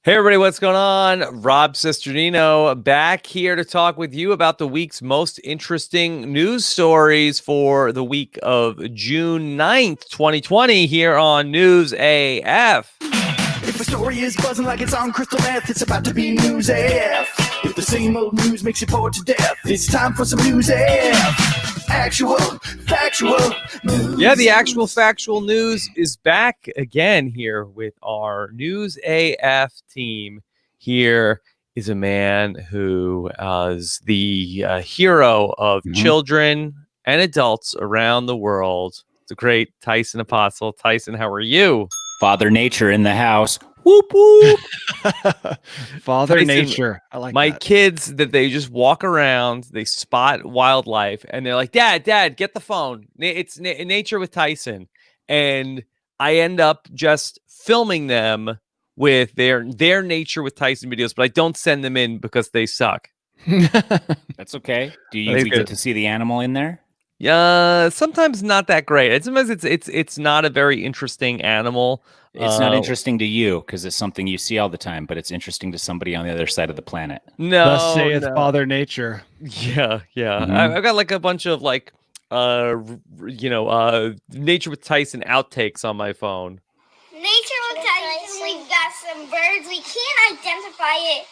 Hey everybody, what's going on? Rob Sesternino back here to talk with you about the week's most interesting news stories for the week of June 9th, 2020 here on News AF. If a story is buzzing like it's on crystal meth, it's about to be News AF. If the same old news makes you bored to death, it's time for some News AF. Actual, factual news. Yeah, the actual factual news is back again here with our News AF team. Here is a man who is the hero of children and adults around the world. It's a great Tyson Apostle. Tyson, how are you? Father Nature in the house. Whoop, whoop. Father Tyson, Nature. I like my that. kids that they just walk around, they spot wildlife, and they're like, Dad, get the phone. It's Nature with Tyson. And I end up just filming them with their Nature with Tyson videos, but I don't send them in because they suck. That's okay. Do you That's get good. to see the animal in there? Yeah, sometimes not that great. And sometimes it's not a very interesting animal. It's not interesting to you because it's something you see all the time, but it's interesting to somebody on the other side of the planet. No, Thus saith no. Father Nature. Yeah. Mhm. I've got like a bunch of like, Nature with Tyson outtakes on my phone. Nature with Tyson, we've got some birds. We can't identify it.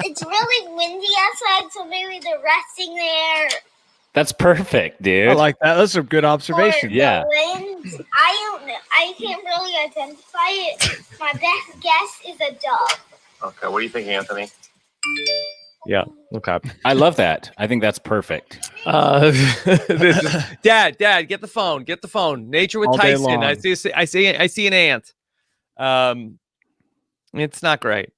It's really windy outside, so maybe they're resting there. That's perfect, dude. I like that. Those are good observations. Or Yeah. the wind. I don't know. I can't really identify it. My best guess is a dove. Okay, what do you think, Anthony? Yeah. Okay. I love that. I think that's perfect. This is, Dad, get the phone. Get the phone. Nature with All day Tyson. I long. see an ant. It's not great.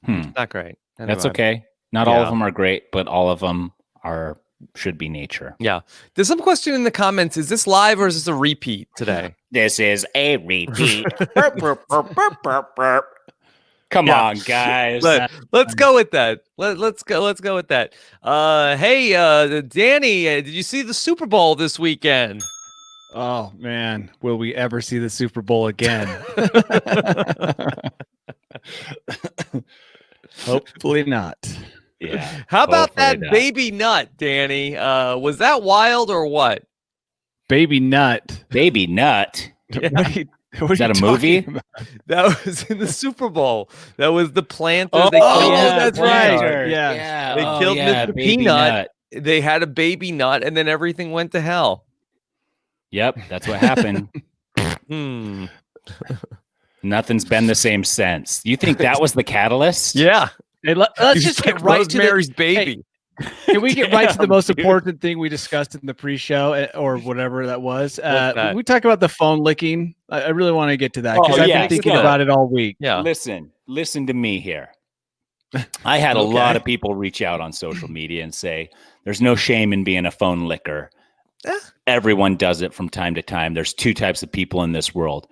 It's not great. That's Anyway. okay. Not all Yeah. of them are great, but all of them should be nature. Yeah. There's some question in the comments. Is this live or is this a repeat today? This is a repeat. Burp, burp, burp, burp, burp, burp. Come Yeah. on, guys. Let's go with that. Let's go with that. Hey, Danny, did you see the Super Bowl this weekend? Oh man, will we ever see the Super Bowl again? Hopefully not. Yeah. How about Hopefully that not. baby nut, Danny? Was that wild or what? Baby nut. Baby nut. Yeah. Wait, what Is are that you a movie? talking about? That was in the Super Bowl. That was the Planters. Oh, They killed yeah, that's Mr. right. Peanut. Yeah. They killed Mr. Baby Peanut. Nut. They had a baby nut, and then everything went to hell. Yep, that's what happened. Hmm. Nothing's been the same since. You think that was the catalyst? Yeah. Hey, let's He's just like get right to Rosemary's the Baby. Can we get right to the Damn, most dude. important thing we discussed in the pre-show or whatever that was? that? We talked about the phone licking. I really want to get to that because Oh, I've yeah, been thinking so- about it all week. Yeah. Listen to me here. I had a Okay. lot of people reach out on social media and say, there's no shame in being a phone licker. Eh. Everyone does it from time to time. There's two types of people in this world.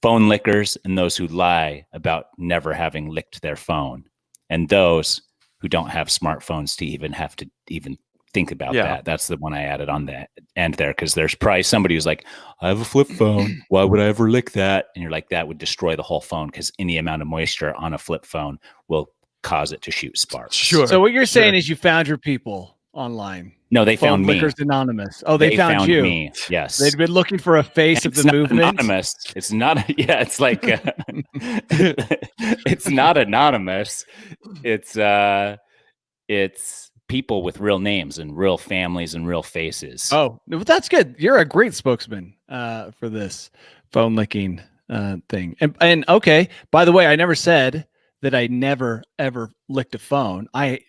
Phone lickers and those who lie about never having licked their phone. And those who don't have smartphones to even have to even think about Yeah. that. That's the one I added on that end there because there's probably somebody who's like, I have a flip phone. Why would I ever lick that? And you're like, that would destroy the whole phone because any amount of moisture on a flip phone will cause it to shoot sparks. Sure. So what you're saying is you found your people online. No, they Phone found me. Lickers Anonymous. Oh, they found you. me. Yes. They'd been looking for a face And of the movement. anonymous. It's not. Yeah, it's like it's not anonymous. It's people with real names and real families and real faces. Oh, well, that's good. You're a great spokesman for this phone licking thing. And okay, by the way, I never said that I never ever licked a phone.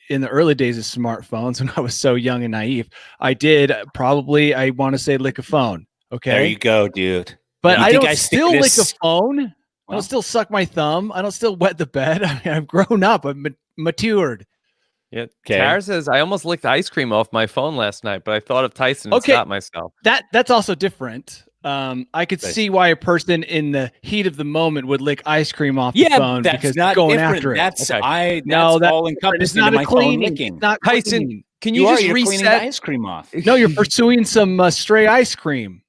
In the early days of smartphones, when I was so young and naive, I did probably, I want to say, lick a phone. Okay, There you go, dude. but You I think don't I stick still lick a this- phone. I Well. don't still suck my thumb. I don't still wet the bed. I mean, I've grown up. I've matured. Yeah. Okay. Tara says, I almost licked ice cream off my phone last night, but I thought of Tyson and Okay. stopped myself. That's also different. I could Right. see why a person in the heat of the moment would lick ice cream off the Yeah, phone that's because not it's going different. after it. That's Okay. No, that's all It's encompassing not in a my phone cleaning. licking. It's not Tyson, cleaning. Can you, You just you're cleaning the reset? ice cream off. No, you're pursuing some stray ice cream.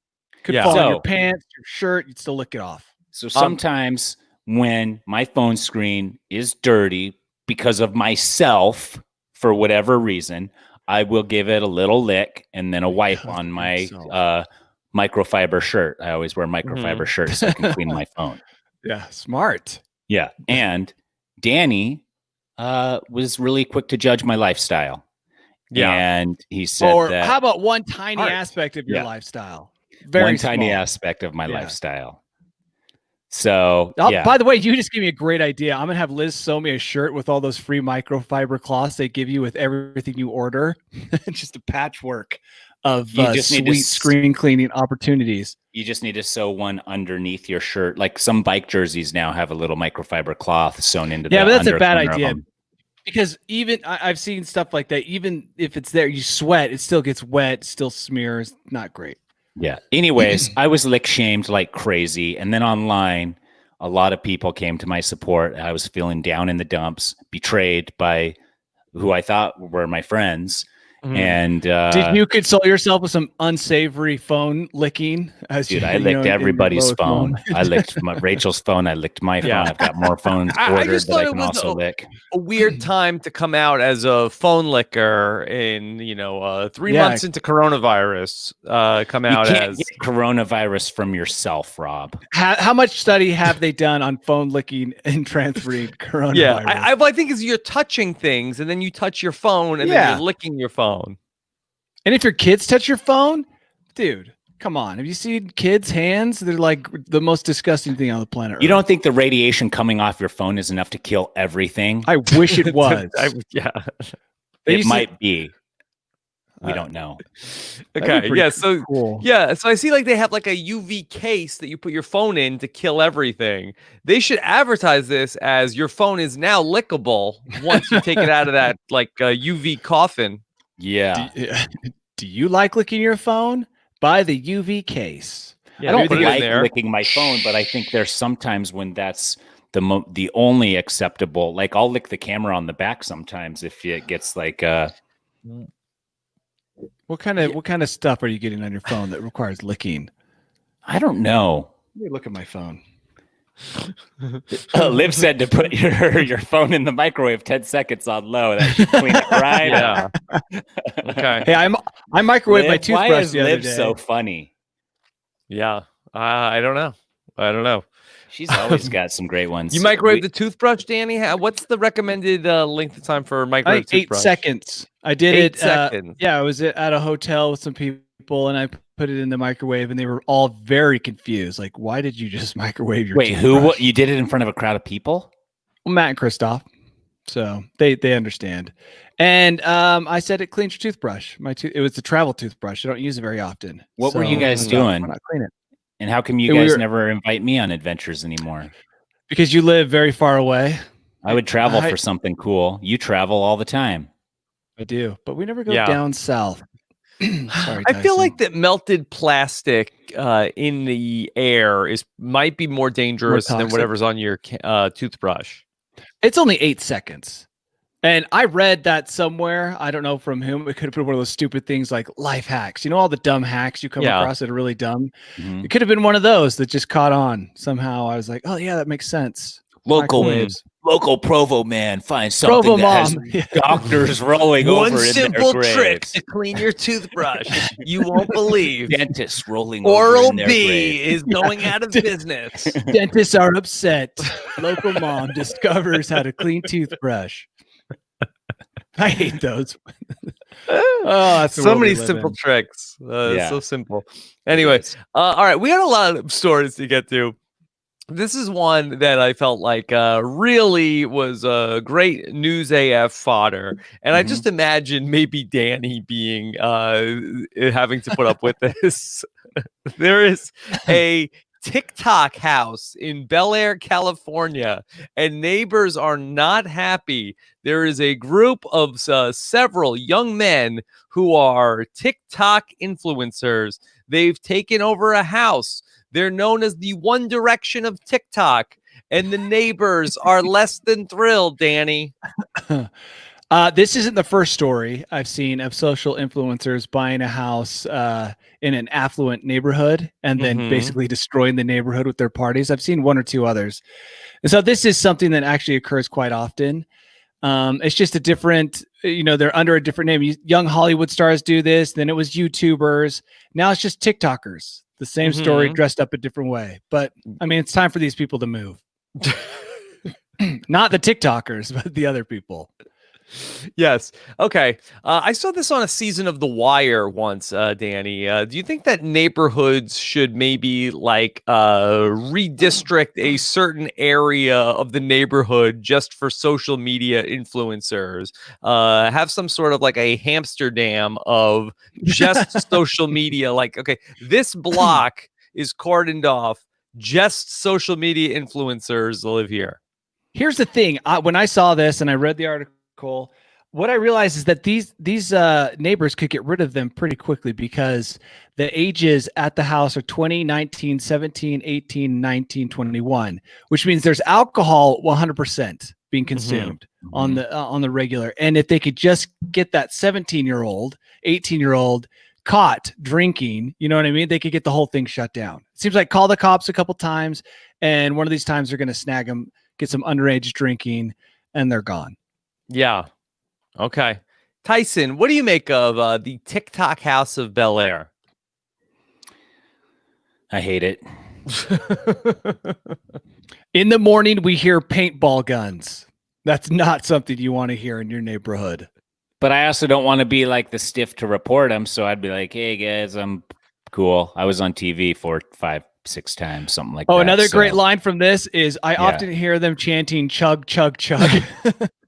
Could Yeah. fall on So- your pants, your shirt. You'd still lick it off. So sometimes when my phone screen is dirty because of myself for whatever reason, I will give it a little lick and then a wipe on my microfiber shirt. I always wear microfiber shirts so I can clean my phone. Yeah, smart. Yeah. And Danny was really quick to judge my lifestyle. Yeah. And he said Or that how about one tiny Art. aspect of your Yeah. lifestyle? one tiny small. aspect of my Yeah. lifestyle. So, By the way, you just gave me a great idea. I'm gonna have Liz sew me a shirt with all those free microfiber cloths they give you with everything you order. Just a patchwork of You just need to sweet screen cleaning opportunities. You just need to sew one underneath your shirt. Like some bike jerseys now have a little microfiber cloth sewn into. Yeah, the but that's a bad undercorner of idea. them. Because even I've seen stuff like that. Even if it's there, you sweat, it still gets wet, still smears. Not great. Yeah. Anyways, I was lick shamed like crazy. And then online, a lot of people came to my support. I was feeling down in the dumps, betrayed by who I thought were my friends. And did you console yourself with some unsavory phone licking? Dude, I licked everybody's phone. I licked Rachel's phone. I licked my phone. I've got more phones ordered that I can also lick. A weird time to come out as a phone licker in 3 months into coronavirus. Come out you can't as get coronavirus from yourself, Rob. How much study have they done on phone licking and transferring coronavirus? Yeah, I think is you're touching things and then you touch your phone and then you're licking your phone. And if your kids touch your phone, dude, come on. Have you seen kids' hands? They're like the most disgusting thing on the planet. You don't think the radiation coming off your phone is enough to kill everything? I wish it was. It might be. We don't know. Okay. Yeah. So cool. yeah. So I see like they have like a UV case that you put your phone in to kill everything. They should advertise this as your phone is now lickable once you take it out of that like UV coffin. Yeah. Do you like licking your phone? Buy the UV case. Yeah, I don't like licking my phone, but I think there's sometimes when that's the only acceptable. Like I'll lick the camera on the back sometimes if it gets like What kind of stuff are you getting on your phone that requires licking? I don't know. Let me look at my phone. Liv said to put your phone in the microwave 10 seconds on low. That should clean it right up. Okay. Hey, I microwaved my toothbrush why is the other Liv day. so funny? Yeah. I don't know. She's always got some great ones. You microwave the toothbrush, Danny? What's the recommended length of time for microwave toothbrush? 8 seconds. I did 8 it. seconds. I was at a hotel with some people, and I put it in the microwave, and they were all very confused. Like, why did you just microwave your Wait, toothbrush? What? You did it in front of a crowd of people? Well, Matt and Christoph. So they understand. And I said it cleans your toothbrush. It was the travel toothbrush. I don't use it very often. What were you guys doing? Why not clean it? And how come you guys never invite me on adventures anymore? Because you live very far away. I would travel for something cool. You travel all the time. I do, but we never go down south. Sorry, I feel like that melted plastic in the air might be more dangerous than whatever's on your toothbrush. It's only 8 seconds. And I read that somewhere. I don't know from whom. It could have been one of those stupid things like life hacks. You know, all the dumb hacks you come across that are really dumb. Mm-hmm. It could have been one of those that just caught on somehow. I was like, oh, yeah, that makes sense. Local Provo man finds something Provo that mom. has doctors rolling over in their simple graves. trick to clean your toothbrush. You won't believe. Dentists rolling over Oral in their B grave. is going out of business. Dentists are upset. Local mom discovers how to clean toothbrush. I hate those. That's so many simple tricks. So simple. Anyway, all right, we got a lot of stories to get to. This is one that I felt like really was a great News AF fodder. And I just imagine maybe Danny being having to put up with this. There is a TikTok house in Bel Air, California, and neighbors are not happy. There is a group of several young men who are TikTok influencers. They've taken over a house. They're known as the One Direction of TikTok, and the neighbors are less than thrilled, Danny. This isn't the first story I've seen of social influencers buying a house in an affluent neighborhood and then basically destroying the neighborhood with their parties. I've seen one or two others. And so this is something that actually occurs quite often. It's just a different, they're under a different name. Young Hollywood stars do this. Then it was YouTubers. Now it's just TikTokers. The same story dressed up a different way. But I mean, it's time for these people to move. Not the TikTokers, but the other people. Yes. Okay. I saw this on a season of The Wire once, Danny. Do you think that neighborhoods should maybe redistrict a certain area of the neighborhood just for social media influencers? Have some sort of like a hamster dam of just social media. Like, okay, this block is cordoned off. Just social media influencers live here. Here's the thing. When I saw this and I read the article, what I realized is that these neighbors could get rid of them pretty quickly because the ages at the house are 20, 19, 17, 18, 19, 21, which means there's alcohol 100% being consumed on the regular. And if they could just get that 17-year-old, 18-year-old caught drinking, you know what I mean? They could get the whole thing shut down. It seems like call the cops a couple times, and one of these times they're going to snag them, get some underage drinking, and they're gone. Yeah. Okay. Tyson, what do you make of the TikTok House of Bel Air? I hate it. In the morning, we hear paintball guns. That's not something you want to hear in your neighborhood. But I also don't want to be like the stiff to report them. So I'd be like, hey, guys, I'm cool. I was on TV 4, 5, 6 times, something like that. Oh, another great line from this is I often hear them chanting chug, chug, chug.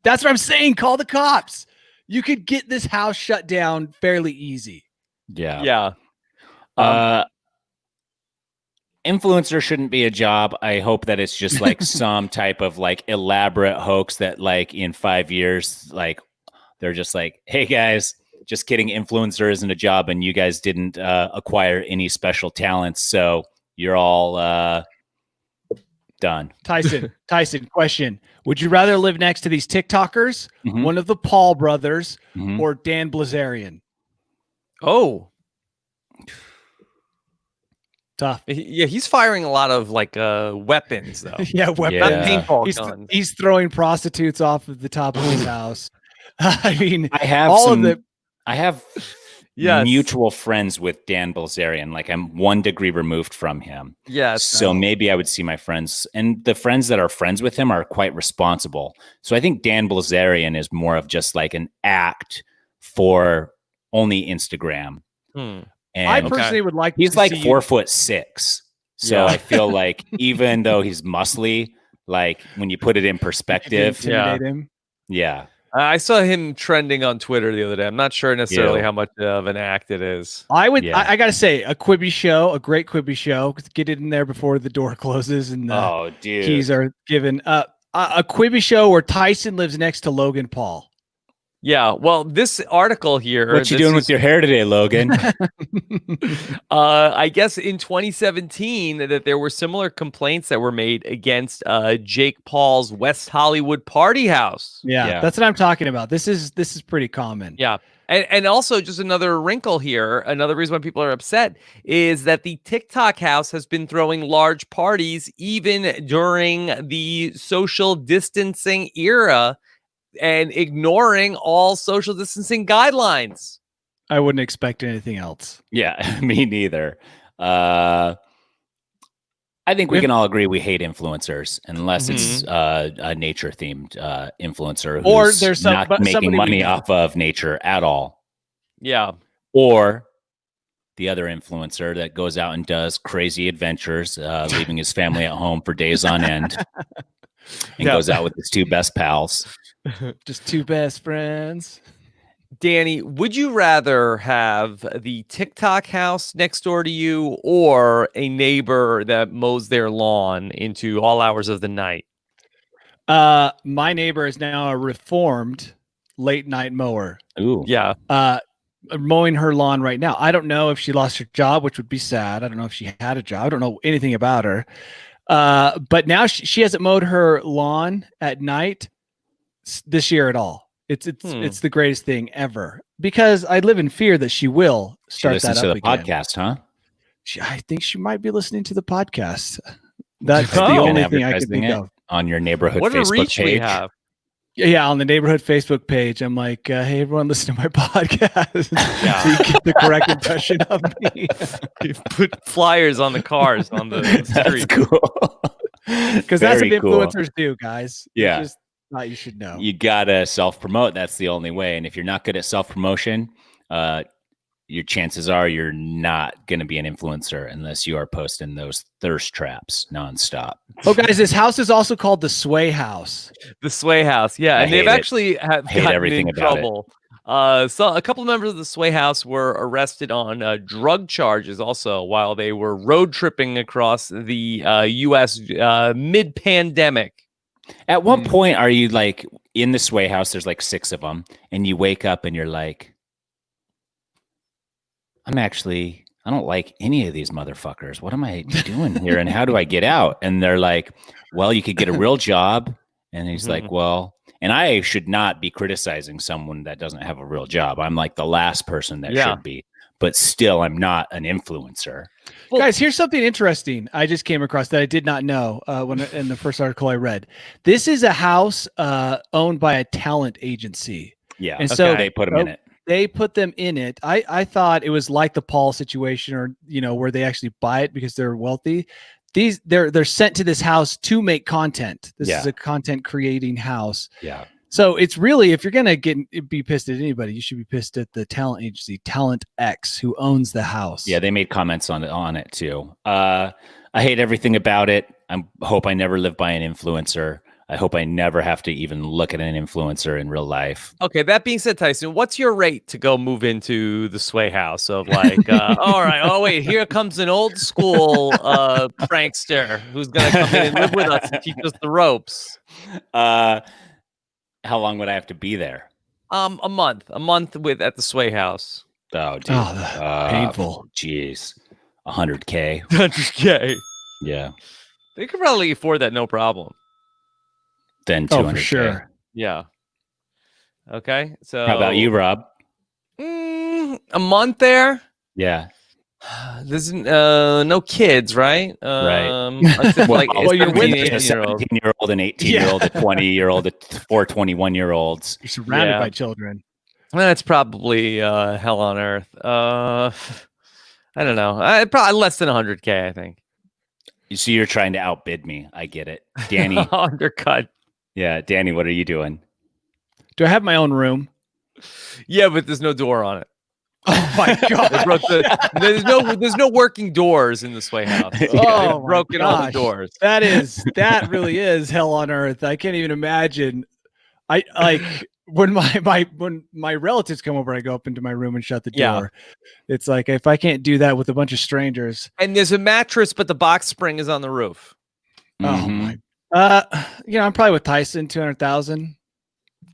That's what I'm saying. Call the cops. You could get this house shut down fairly easy. Yeah. Influencer shouldn't be a job. I hope that it's just like some type of like elaborate hoax that like in 5 years, like they're just like, hey guys, just kidding. Influencer isn't a job and you guys didn't acquire any special talents. So you're all done. Tyson, question. Would you rather live next to these TikTokers, one of the Paul brothers, or Dan Blazarian? Oh. Tough. Yeah, he's firing a lot of like weapons though. Weapons. Not paintball guns. He's throwing prostitutes off of the top of his house. I mean, I have mutual friends with Dan Bilzerian. Like I'm 1 degree removed from him. Yes. So maybe I would see my friends, and the friends that are friends with him are quite responsible. So I think Dan Bilzerian is more of just like an act for only Instagram. And I personally would like. He's to like see 4'6". So I feel like even though he's muscly, like when you put it in perspective, intimidate him. Yeah. I saw him trending on Twitter the other day. I'm not sure necessarily how much of an act it is. I gotta say, a Quibi show, a great Quibi show. Get it in there before the door closes and the keys are given. A Quibi show where Tyson lives next to Logan Paul. Yeah, well, this article here. What you doing with your hair today, Logan? I guess in 2017 that there were similar complaints that were made against Jake Paul's West Hollywood party house. Yeah, that's what I'm talking about. This is pretty common. Yeah. And also just another wrinkle here, another reason why people are upset is that the TikTok house has been throwing large parties even during the social distancing era and ignoring all social distancing guidelines. I wouldn't expect anything else. Yeah, me neither. I think we can all agree we hate influencers unless it's a nature themed influencer or there's not making money off of nature at all. Yeah. Or the other influencer that goes out and does crazy adventures, leaving his family at home for days on end and goes out with his 2 best pals. Just 2 best friends. Danny, would you rather have the TikTok house next door to you or a neighbor that mows their lawn into all hours of the night? My neighbor is now a reformed late night mower. Ooh. Yeah. Mowing her lawn right now. I don't know if she lost her job, which would be sad. I don't know if she had a job. I don't know anything about her. But now she hasn't mowed her lawn at night this year at all. It's the greatest thing ever because I live in fear that she will She start listens that to up the again. podcast, huh? I think she might be listening to the podcast. That's Oh. the Been only thing I can advertising think it of. on your neighborhood What a Facebook reach page. we have. Yeah, on the neighborhood Facebook page, I'm like, hey, everyone, listen to my podcast. Yeah. So you get the correct impression of me. You put flyers on the cars on the That's street. cool. Because that's what Very cool. influencers do, guys. Yeah. It's just thought you should know. You gotta self-promote. That's the only way. And if you're not good at self-promotion, your chances are you're not going to be an influencer unless you are posting those thirst traps nonstop. Oh, guys, this house is also called the Sway House. The Sway House, yeah, I and they've hate it. actually have Hate gotten everything in about it. trouble. So a couple of members of the Sway House were arrested on drug charges also while they were road tripping across the U.S. Mid-pandemic. At what point are you like in the Sway House? There's like 6 of them, and you wake up and you're like, I don't like any of these motherfuckers. What am I doing here? And how do I get out? And they're like, well, you could get a real job. And he's like, well, and I should not be criticizing someone that doesn't have a real job. I'm like the last person that should be, but still I'm not an influencer. Well, guys, here's something interesting I just came across that I did not know in the first article I read. This is a house owned by a talent agency. Yeah. And so they put them in it. They put them in it. I thought it was like the Paul situation, or where they actually buy it because they're wealthy. They're sent to this house to make content. This is a content creating house. Yeah. So it's really, if you're gonna be pissed at anybody, you should be pissed at the talent agency, Talent X, who owns the house. Yeah, they made comments on it too. I hate everything about it. I hope I never live by an influencer. I hope I never have to even look at an influencer in real life. Okay, that being said, Tyson, what's your rate to go move into the Sway House of like, all right, oh wait, here comes an old school prankster who's gonna come in and live with us and teach us the ropes. How long would I have to be there? A month at the Sway House. Oh, dude. Painful. Jeez. 100K. 100K. Yeah. They could probably afford that, no problem. Then 200K. For sure. Yeah. Okay. So How about you, Rob? A month there. Yeah. There's no kids, right? Right. Well, you're with a 17-year-old, an 18-year-old, a 20-year-old, a 4 21-year-olds. You're surrounded by children. That's probably hell on earth. I don't know. Probably less than 100K, I think. So you're trying to outbid me. I get it. Danny. Undercut. Yeah. Danny, what are you doing? Do I have my own room? Yeah, but there's no door on it. Oh my god! There's no working doors in the Sway House. Oh, they've broken all the doors. That really is hell on earth. I can't even imagine. I like when my relatives come over, I go up into my room and shut the door. Yeah. It's like if I can't do that with a bunch of strangers. And there's a mattress, but the box spring is on the roof. Oh my. I'm probably with Tyson, 200,000.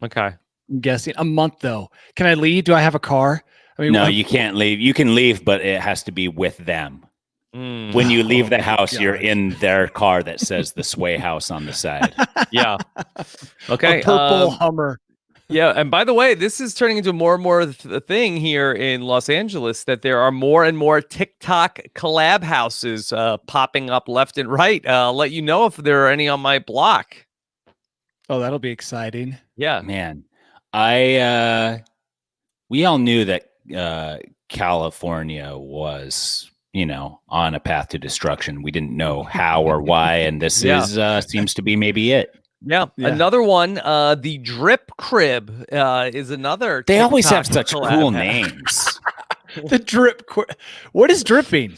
Okay. I'm guessing a month though. Can I leave? Do I have a car? I mean, no, you can't leave. You can leave, but it has to be with them. When you leave the house, you're in their car that says the Sway House on the side. Yeah. Okay. A purple Hummer. Yeah, and by the way, this is turning into more and more a thing here in Los Angeles that there are more and more TikTok collab houses popping up left and right. I'll let you know if there are any on my block. Oh, that'll be exciting. Yeah, man. We all knew that California was, on a path to destruction. We didn't know how or why, and this seems to be maybe it. Yeah. Another one, the Drip Crib is another. They TikTok always have such collab cool house. names. The Drip. What is dripping?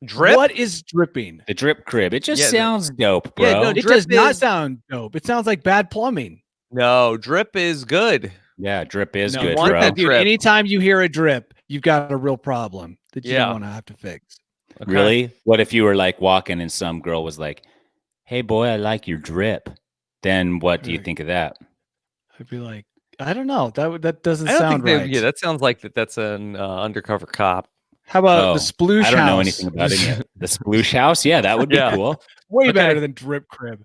Drip? What is dripping? The Drip Crib. It just sounds dope, bro. Yeah, no, It Drip does not is- sound dope. It sounds like bad plumbing. No, Drip is good. Yeah, Drip is No, good, one bro. that- Dude, Drip. anytime you hear a drip, you've got a real problem that you Yeah. don't want to have to fix. Okay. Really? What if you were like walking and some girl was like, "Hey, boy, I like your drip." Then what do you think of that? I'd be like, I don't know. That doesn't I don't sound think right. yeah, that sounds like that's an undercover cop. How about Oh, the Sploosh House? I don't know anything about it yet. The Sploosh House? Yeah, that would be Yeah. cool. Way Okay. better than Drip Crib.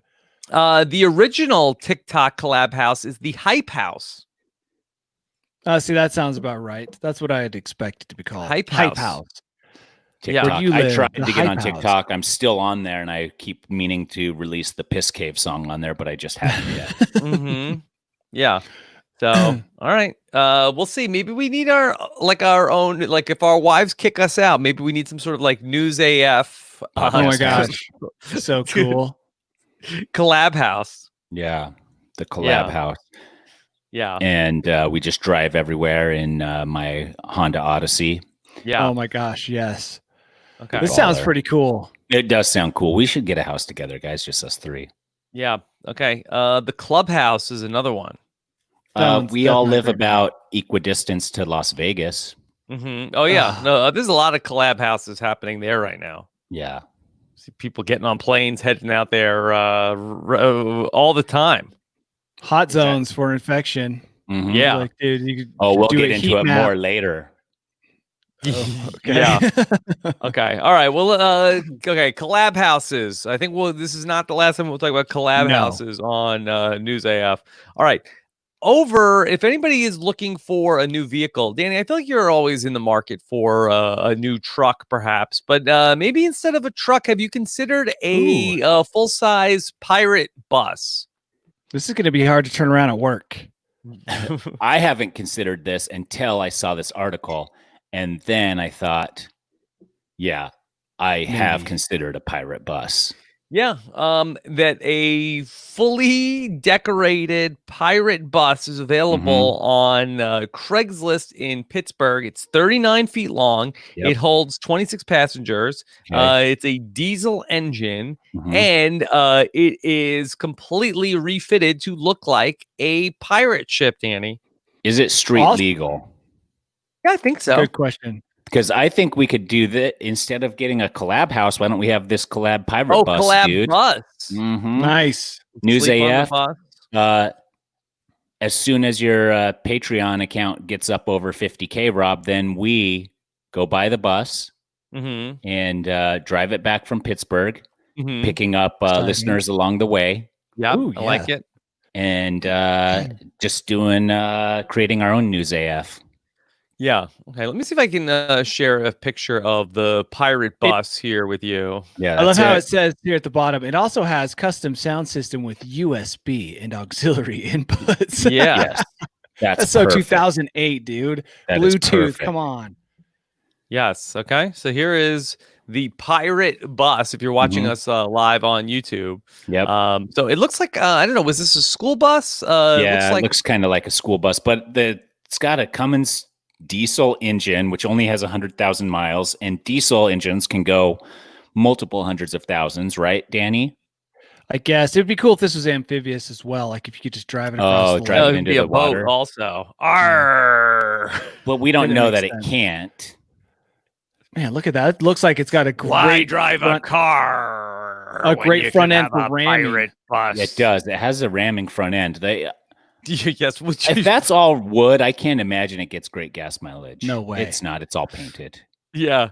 The original TikTok collab house is the Hype House. See, that sounds about right. That's what I had expected to be called. Hype Hype House. house. Yeah. TikTok. Where you I live, tried the to get on Hype House. TikTok. I'm still on there, and I keep meaning to release the Piss Cave song on there, but I just haven't yet. Mm-hmm. Yeah. So, all right. We'll see. Maybe we need our own, like if our wives kick us out, maybe we need some sort of like News AF. Oh my Podcast house. gosh. So cool. Collab house. Yeah, the collab Yeah. house. Yeah. And we just drive everywhere in my Honda Odyssey. Yeah. Oh my gosh. Yes. Okay. This sounds Baller. pretty cool. It does sound cool. We should get a house together, guys, just us three. Yeah. Okay. The clubhouse is another one. Sounds We all live definitely about equidistance to Las Vegas. Mm-hmm. Oh yeah. Ah. No, there's a lot of collab houses happening there right now. Yeah. See people getting on planes, heading out there all the time. Hot zones for infection. Mhm. Yeah. Like, dude, you could Oh, we'll do get a into heat it map. more later. Okay. Yeah. Okay. All right. Well, okay. Collab houses. I think this is not the last time we'll talk about collab No. houses on News AF. All right. If anybody is looking for a new vehicle, Danny, I feel like you're always in the market for a new truck, perhaps. But maybe instead of a truck, have you considered a full-size pirate bus? This is going to be hard to turn around at work. I haven't considered this until I saw this article. And then I thought, yeah, I have Maybe. considered a pirate bus. Yeah, that a fully decorated pirate bus is available on Craigslist in Pittsburgh. It's 39 feet long. Yep. It holds 26 passengers. Okay. It's a diesel engine, Mhm. and it is completely refitted to look like a pirate ship, Danny. Is it street Awesome. legal? Yeah, I think so. Good question. Because I think we could do that instead of getting a collab house. Why don't we have this collab pirate Oh, bus, collab dude? bus. Mhm. Nice. News Sleep on the AF. bus. As soon as your Patreon account gets up over 50K, Rob, then we go buy the bus Mhm, and drive it back from Pittsburgh, mhm. picking up Exciting. listeners along the way, Yep, Ooh, I like it. and just creating our own News AF. Yeah. Okay. Let me see if I can share a picture of the pirate bus here with you. Yeah, I love that's how it. it says here at the bottom. It also has custom sound system with USB and auxiliary inputs. Yeah. Yes, That's so perfect. 2008, dude. That is Bluetooth. perfect. Come on. Yes. Okay. So here is the pirate bus. If you're watching Mhm. us live on YouTube, Yep. so it looks like I don't know. Was this a school bus? Yeah, it it looks kind of like a school bus, but it's got a Cummins diesel engine, which only has 100,000 miles, and diesel engines can go multiple hundreds of thousands, right, Danny? I guess it'd be cool if this was amphibious as well. Like if you could just drive it across the drive it lake. into be a the boat water. also. Arr! But we don't Kinda know makes that it sense. can't. Man, look at that. It looks like it's got a Why great drive a front, car? a when great you front can end have for a ramming. pirate bus. It does. It has a ramming front end. Yes. Would If you, that's all wood, I can't imagine it gets great gas mileage. No way. It's not. It's all painted. yeah.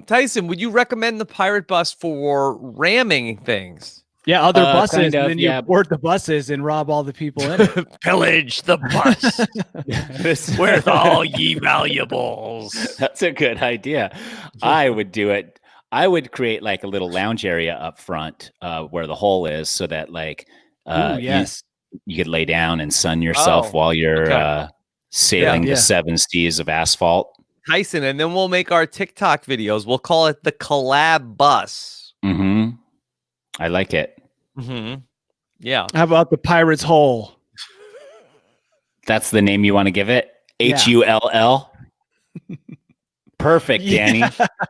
Tyson, would you recommend the pirate bus for ramming things? Yeah, other Kind buses, of, and then you yeah. board the buses and rob all the people in it. Pillage the bus with all ye valuables. That's a good idea. I would do it. I would create like a little lounge area up front where the hole is so that like Ooh, yes. you could lay down and sun yourself Oh, while you're okay. sailing Yeah. the seven seas of asphalt. Tyson, and then we'll make our TikTok videos. We'll call it the collab bus. Mm-hmm. I like it. Mm-hmm. Yeah. How about the Pirate's Hole? That's the name you want to give it? Yeah. Hull? Perfect, Yeah. Danny.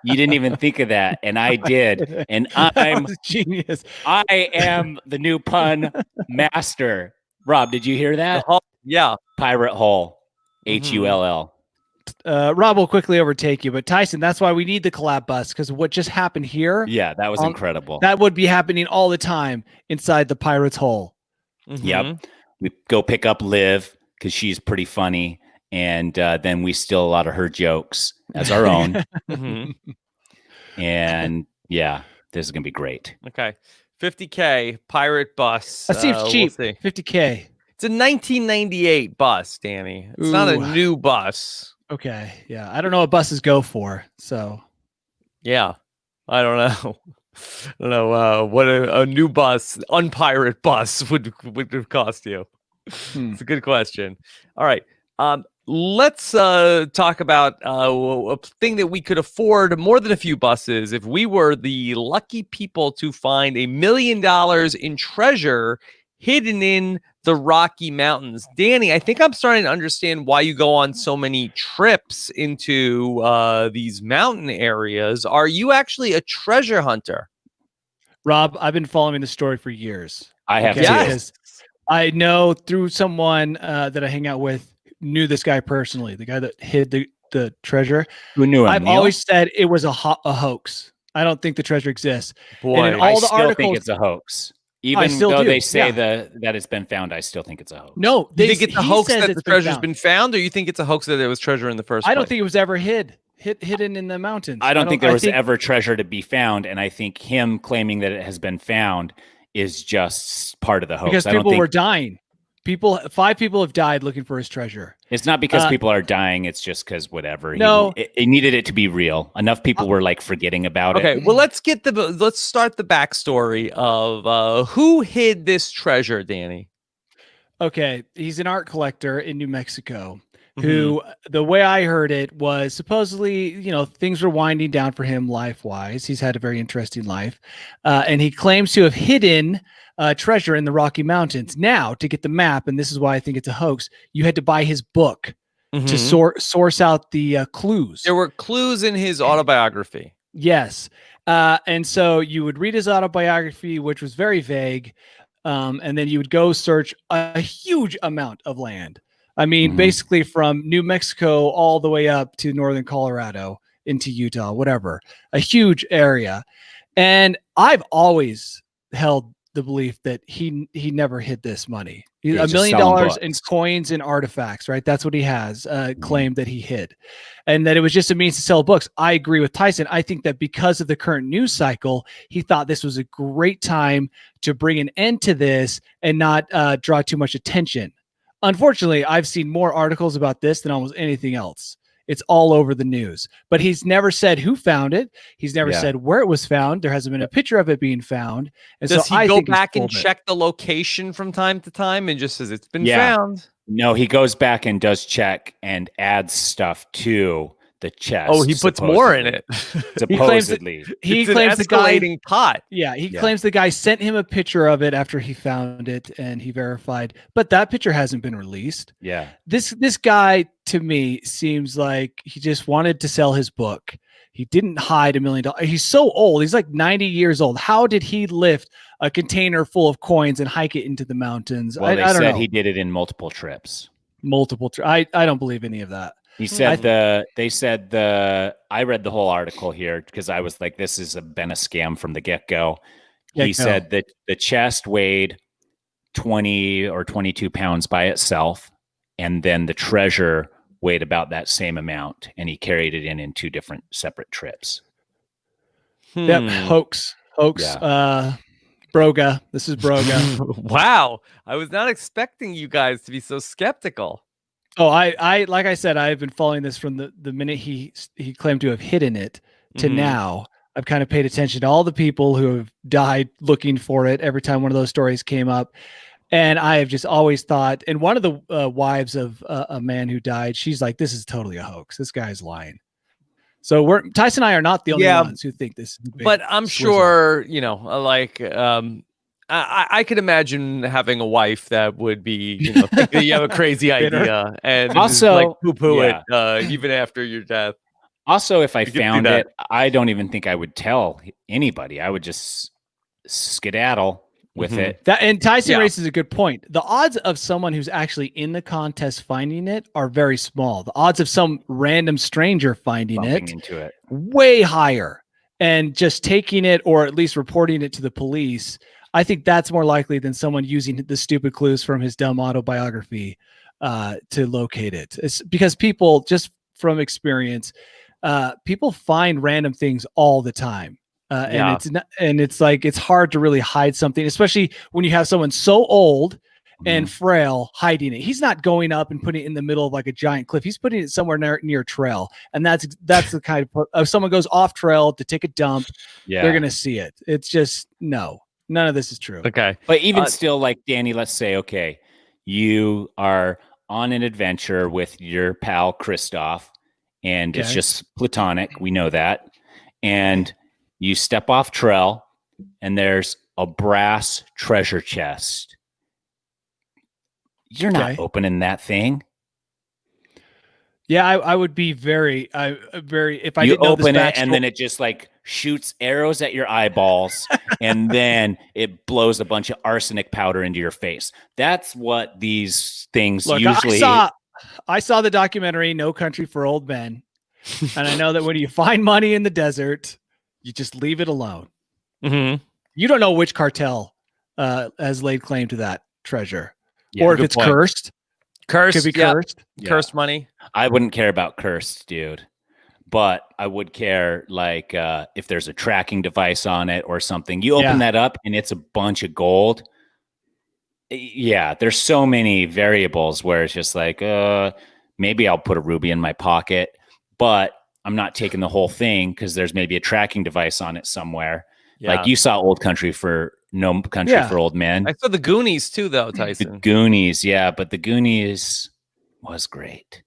You didn't even think of that, and I did. And That I'm was genius. I am the new pun master. Rob, did you hear that? Yeah. Pirate Hole. Mhm. Hull. Rob will quickly overtake you, but Tyson, that's why we need the collab bus, because what just happened here, Yeah, that was incredible. that would be happening all the time inside the Pirate's Hole. Mhm. Yep. We go pick up Liv because she's pretty funny, and then we steal a lot of her jokes as our own. Mhm. And yeah, this is gonna be great. Okay. 50K pirate bus. That seems we'll cheap. see. 50K. It's a 1998 bus, Danny. It's not a Ooh. new bus. Okay. Yeah. I don't know what buses go for. So Yeah. I don't know. I don't know what a new bus, unpirate bus would have cost you. It's a good question. All right. Let's talk about a thing that we could afford more than a few buses if we were the lucky people to find $1 million in treasure hidden in the Rocky Mountains. Danny, I think I'm starting to understand why you go on so many trips into these mountain areas. Are you actually a treasure hunter? Rob, I've been following the story for years. I have too. Because I know through someone that I hang out with, knew this guy personally, the guy that hid the treasure. Who knew him? I've Neil? always said it was a hoax. I don't think the treasure exists. Boy, and in all I the still articles, think it's a hoax. Even still though do, they say yeah. that it's been found, I still think it's a hoax. No, you think it's a he hoax says that it's the treasure's found. been found, or you think it's a hoax that there was treasure in the first place? I don't think it was ever hidden in the mountains. I don't think there was ever treasure to be found, and I think him claiming that it has been found is just part of the hoax. Because people were dying. 5 people have died looking for his treasure. It's not because people are dying. It's just because whatever. No, he needed it to be real. Enough people were like forgetting about it. Okay, well, let's start the backstory of who hid this treasure, Danny. Okay, he's an art collector in New Mexico. Who, the way I heard it, was supposedly, things were winding down for him life-wise. He's had a very interesting life. And he claims to have hidden treasure in the Rocky Mountains. Now, to get the map, and this is why I think it's a hoax, you had to buy his book to source out the clues. There were clues in his autobiography. Yes. And so you would read his autobiography, which was very vague, and then you would go search a huge amount of land. I mean, basically from New Mexico all the way up to northern Colorado into Utah, whatever, a huge area. And I've always held the belief that he never hid this money. $1 million in coins and artifacts, right? That's what he has claimed that he hid, and that it was just a means to sell books. I agree with Tyson. I think that because of the current news cycle, he thought this was a great time to bring an end to this and not draw too much attention. Unfortunately, I've seen more articles about this than almost anything else. It's all over the news, but he's never said who found it. He's never said where it was found. There hasn't been a picture of it being found. And does so he go back and check the location from time to time and just says it's been found? No, he goes back and does check and adds stuff to the chest. Oh, he puts more in it. Supposedly. He claims the guy pot. Yeah, he claims the guy sent him a picture of it after he found it and he verified, but that picture hasn't been released. Yeah. This guy to me seems like he just wanted to sell his book. He didn't hide $1 million. He's so old. He's like 90 years old. How did he lift a container full of coins and hike it into the mountains? Well, I don't know. He did it in multiple trips. I don't believe any of that. He said I read the whole article here because I was like, this has been a scam from the get-go. He said that the chest weighed 20 or 22 pounds by itself, and then the treasure weighed about that same amount, and he carried it in 2 different separate trips. Yep, hoax. Yeah. Broga. This is Broga. Wow. I was not expecting you guys to be so skeptical. Oh, I like I said, I've been following this from the minute he claimed to have hidden it to now. I've kind of paid attention to all the people who have died looking for it every time one of those stories came up. And I have just always thought, and one of the wives of a man who died, she's like, this is totally a hoax. This guy's lying. So Tyson and I are not the only ones who think this. But I'm sure, I could imagine having a wife that would be, think that you have a crazy idea and also like poo-poo it even after your death. Also, if I found it, I don't even think I would tell anybody. I would just skedaddle with it. And Tyson raises a good point. The odds of someone who's actually in the contest finding it are very small. The odds of some random stranger finding it way higher, and just taking it or at least reporting it to the police. I think that's more likely than someone using the stupid clues from his dumb autobiography to locate it. It's because people, just from experience, people find random things all the time. And it's like, it's hard to really hide something, especially when you have someone so old and frail hiding it. He's not going up and putting it in the middle of like a giant cliff. He's putting it somewhere near trail. And that's the kind of, if someone goes off trail to take a dump, they're going to see it. It's just, no, none of this is true. Okay. But even still, like, Danny, let's say, okay, you are on an adventure with your pal Christoph, and it's just platonic. We know that. And you step off trail, and there's a brass treasure chest. You're not opening that thing. Yeah, I would be very, if I you didn't know open this it and then it just like shoots arrows at your eyeballs and then it blows a bunch of arsenic powder into your face. That's what these things usually. I saw the documentary No Country for Old Men, and I know that when you find money in the desert, you just leave it alone. Mm-hmm. You don't know which cartel has laid claim to that treasure. Yeah, or if it's cursed. Cursed. Could be cursed. Yeah. Cursed money. I wouldn't care about cursed, dude. But I would care, like, if there's a tracking device on it or something. You open that up and it's a bunch of gold. Yeah, there's so many variables where it's just like, maybe I'll put a ruby in my pocket, but I'm not taking the whole thing because there's maybe a tracking device on it somewhere. Yeah. Like you saw No Country for Old Men. I saw the Goonies too, though, Tyson. The Goonies, yeah, but the Goonies was great.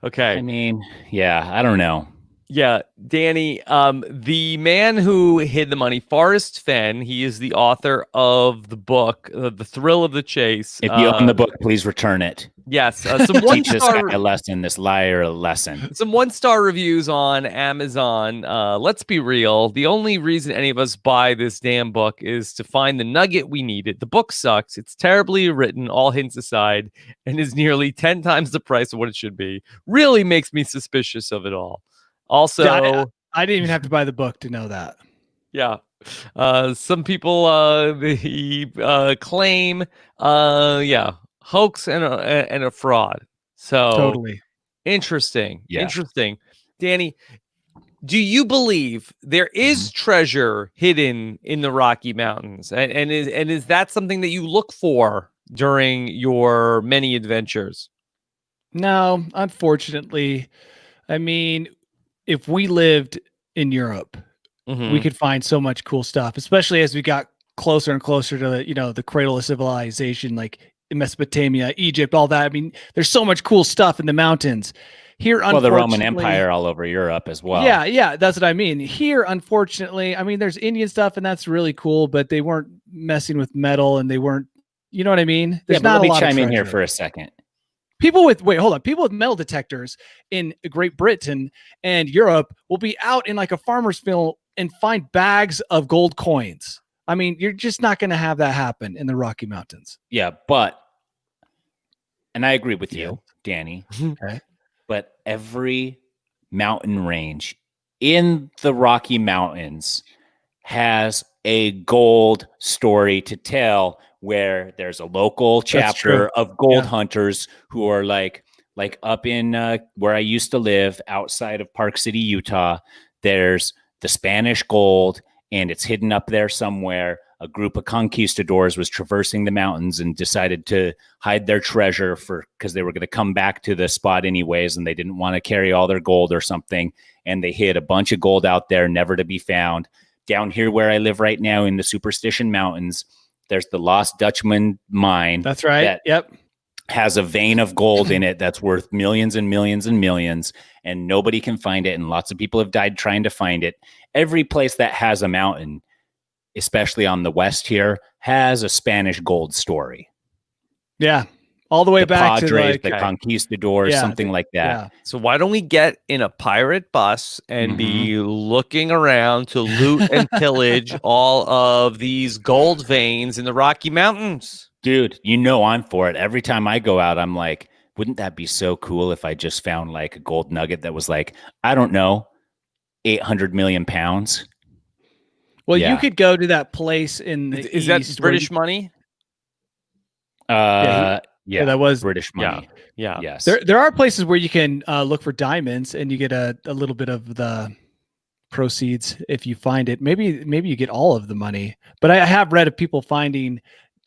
Okay. I mean, yeah, I don't know. Yeah, Danny, the man who hid the money, Forrest Fenn, he is the author of the book, The Thrill of the Chase. If you own the book, please return it. Yes. Some teach this guy a lesson, this liar a lesson. Some 1-star reviews on Amazon. Let's be real. The only reason any of us buy this damn book is to find the nugget we needed. The book sucks. It's terribly written, all hints aside, and is nearly 10 times the price of what it should be. Really makes me suspicious of it all. Also, I didn't even have to buy the book to know that. Yeah. Some people claim hoax and a fraud. So totally interesting. Yeah. Interesting. Danny, do you believe there is treasure hidden in the Rocky Mountains? And is that something that you look for during your many adventures? No, unfortunately. I mean, if we lived in Europe, we could find so much cool stuff, especially as we got closer and closer to, the cradle of civilization, like in Mesopotamia, Egypt, all that. I mean, there's so much cool stuff in the mountains. Here, well, the Roman Empire all over Europe as well. Yeah, that's what I mean. Here, unfortunately, I mean, there's Indian stuff, and that's really cool, but they weren't messing with metal, and they weren't, you know what I mean? There's not let a lot me chime of in here for a second. People with metal detectors in Great Britain and Europe will be out in like a farmer's field and find bags of gold coins. I mean, you're just not going to have that happen in the Rocky Mountains. Yeah, and I agree with you, Danny. Okay. But every mountain range in the Rocky Mountains has a gold story to tell, where there's a local chapter of gold hunters who are like up in where I used to live outside of Park City, Utah. There's the Spanish gold, and it's hidden up there somewhere. A group of conquistadors was traversing the mountains and decided to hide their treasure because they were going to come back to the spot anyways, and they didn't want to carry all their gold or something. And they hid a bunch of gold out there, never to be found. Down here where I live right now in the Superstition Mountains, there's the Lost Dutchman mine. That's right. Yep. Has a vein of gold in it that's worth millions and millions and millions, and nobody can find it. And lots of people have died trying to find it. Every place that has a mountain, especially on the west here, has a Spanish gold story. Yeah. All the way back Padres, to the conquistadors, something like that. Yeah. So why don't we get in a pirate bus and be looking around to loot and pillage all of these gold veins in the Rocky Mountains? Dude, I'm for it. Every time I go out, I'm like, wouldn't that be so cool if I just found like a gold nugget that was like, I don't know, 800 million pounds? Well, you could go to that place in the Is that British money? Yeah, that was British money. Yeah. Yes. There are places where you can look for diamonds, and you get a little bit of the proceeds if you find it. Maybe you get all of the money. But I have read of people finding,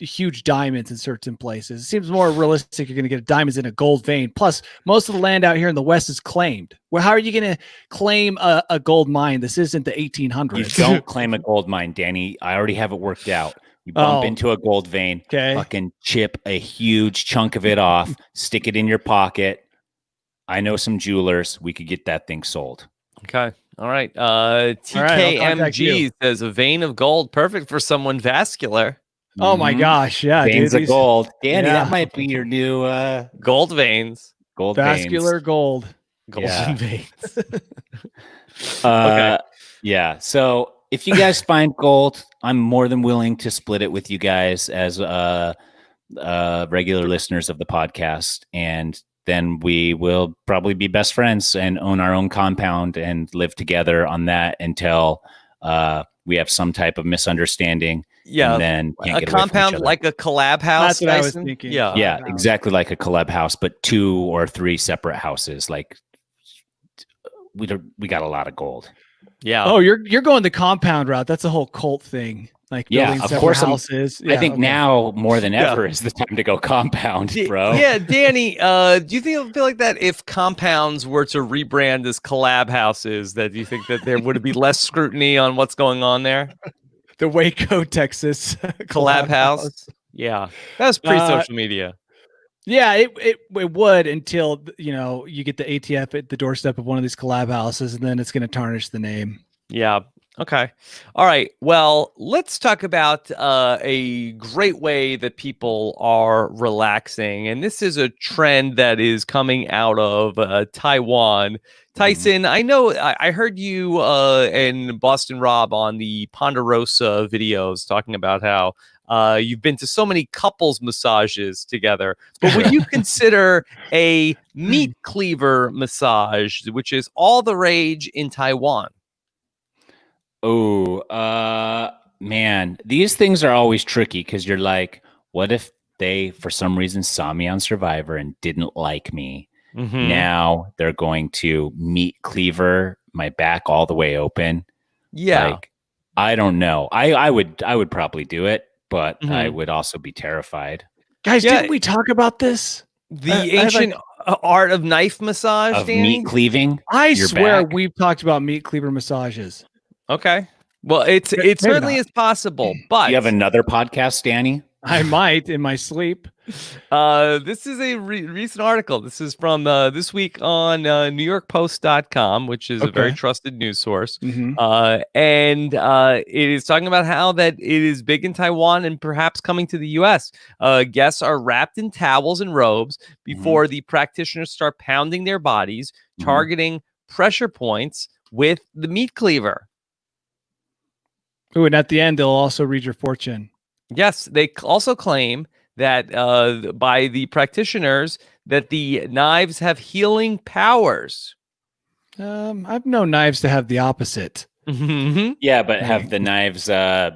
huge diamonds in certain places. It seems more realistic you're going to get diamonds in a gold vein. Plus, most of the land out here in the West is claimed. Well, how are you going to claim a gold mine? This isn't the 1800s. You don't claim a gold mine, Danny. I already have it worked out. You bump into a gold vein, fucking chip a huge chunk of it off, stick it in your pocket. I know some jewelers. We could get that thing sold. Okay. All right. TKMG says a vein of gold, perfect for someone vascular. Oh my gosh. Yeah. Veins of gold. Danny, that might be your new gold veins. Gold vascular veins. gold. Golden veins. Okay. Yeah. So if you guys find gold, I'm more than willing to split it with you guys as regular listeners of the podcast. And then we will probably be best friends and own our own compound and live together on that until we have some type of misunderstanding. Yeah, and then a compound like a collab house. That's what I was thinking. Yeah, exactly like a collab house, but 2 or 3 separate houses. Like we got a lot of gold. Yeah. Oh, you're going the compound route. That's a whole cult thing. Like building of course houses. I think now more than ever is the time to go compound, bro. Yeah, Danny, do you feel like that if compounds were to rebrand as collab houses, that you think that there would be less scrutiny on what's going on there? The Waco, Texas collab house. Yeah, that was pre-social media. Yeah, it would until you get the ATF at the doorstep of one of these collab houses, and then it's going to tarnish the name. Yeah. Okay. All right. Well, let's talk about a great way that people are relaxing. And this is a trend that is coming out of Taiwan. Tyson, I know I heard you and Boston Rob on the Ponderosa videos talking about how you've been to so many couples massages together. But would you consider a meat cleaver massage, which is all the rage in Taiwan? Oh, man, these things are always tricky because you're like, what if they, for some reason, saw me on Survivor and didn't like me? Mm-hmm. Now they're going to meat cleaver my back all the way open. Yeah. Like, I don't know. I would probably do it, but I would also be terrified. Guys, didn't we talk about this? The ancient art of knife massage, of Danny? meat cleaving. I swear we've talked about meat cleaver massages. Okay. Well, it certainly is possible, but you have another podcast, Danny? I might in my sleep. This is a recent article. This is from this week on NewYorkPost.com, which is a very trusted news source. Mm-hmm. And it is talking about how that it is big in Taiwan and perhaps coming to the U.S. Guests are wrapped in towels and robes before the practitioners start pounding their bodies, targeting pressure points with the meat cleaver. Ooh, and at the end, they'll also read your fortune. Yes, they also claim that by the practitioners that the knives have healing powers. I've known knives to have the opposite. Yeah, but have the knives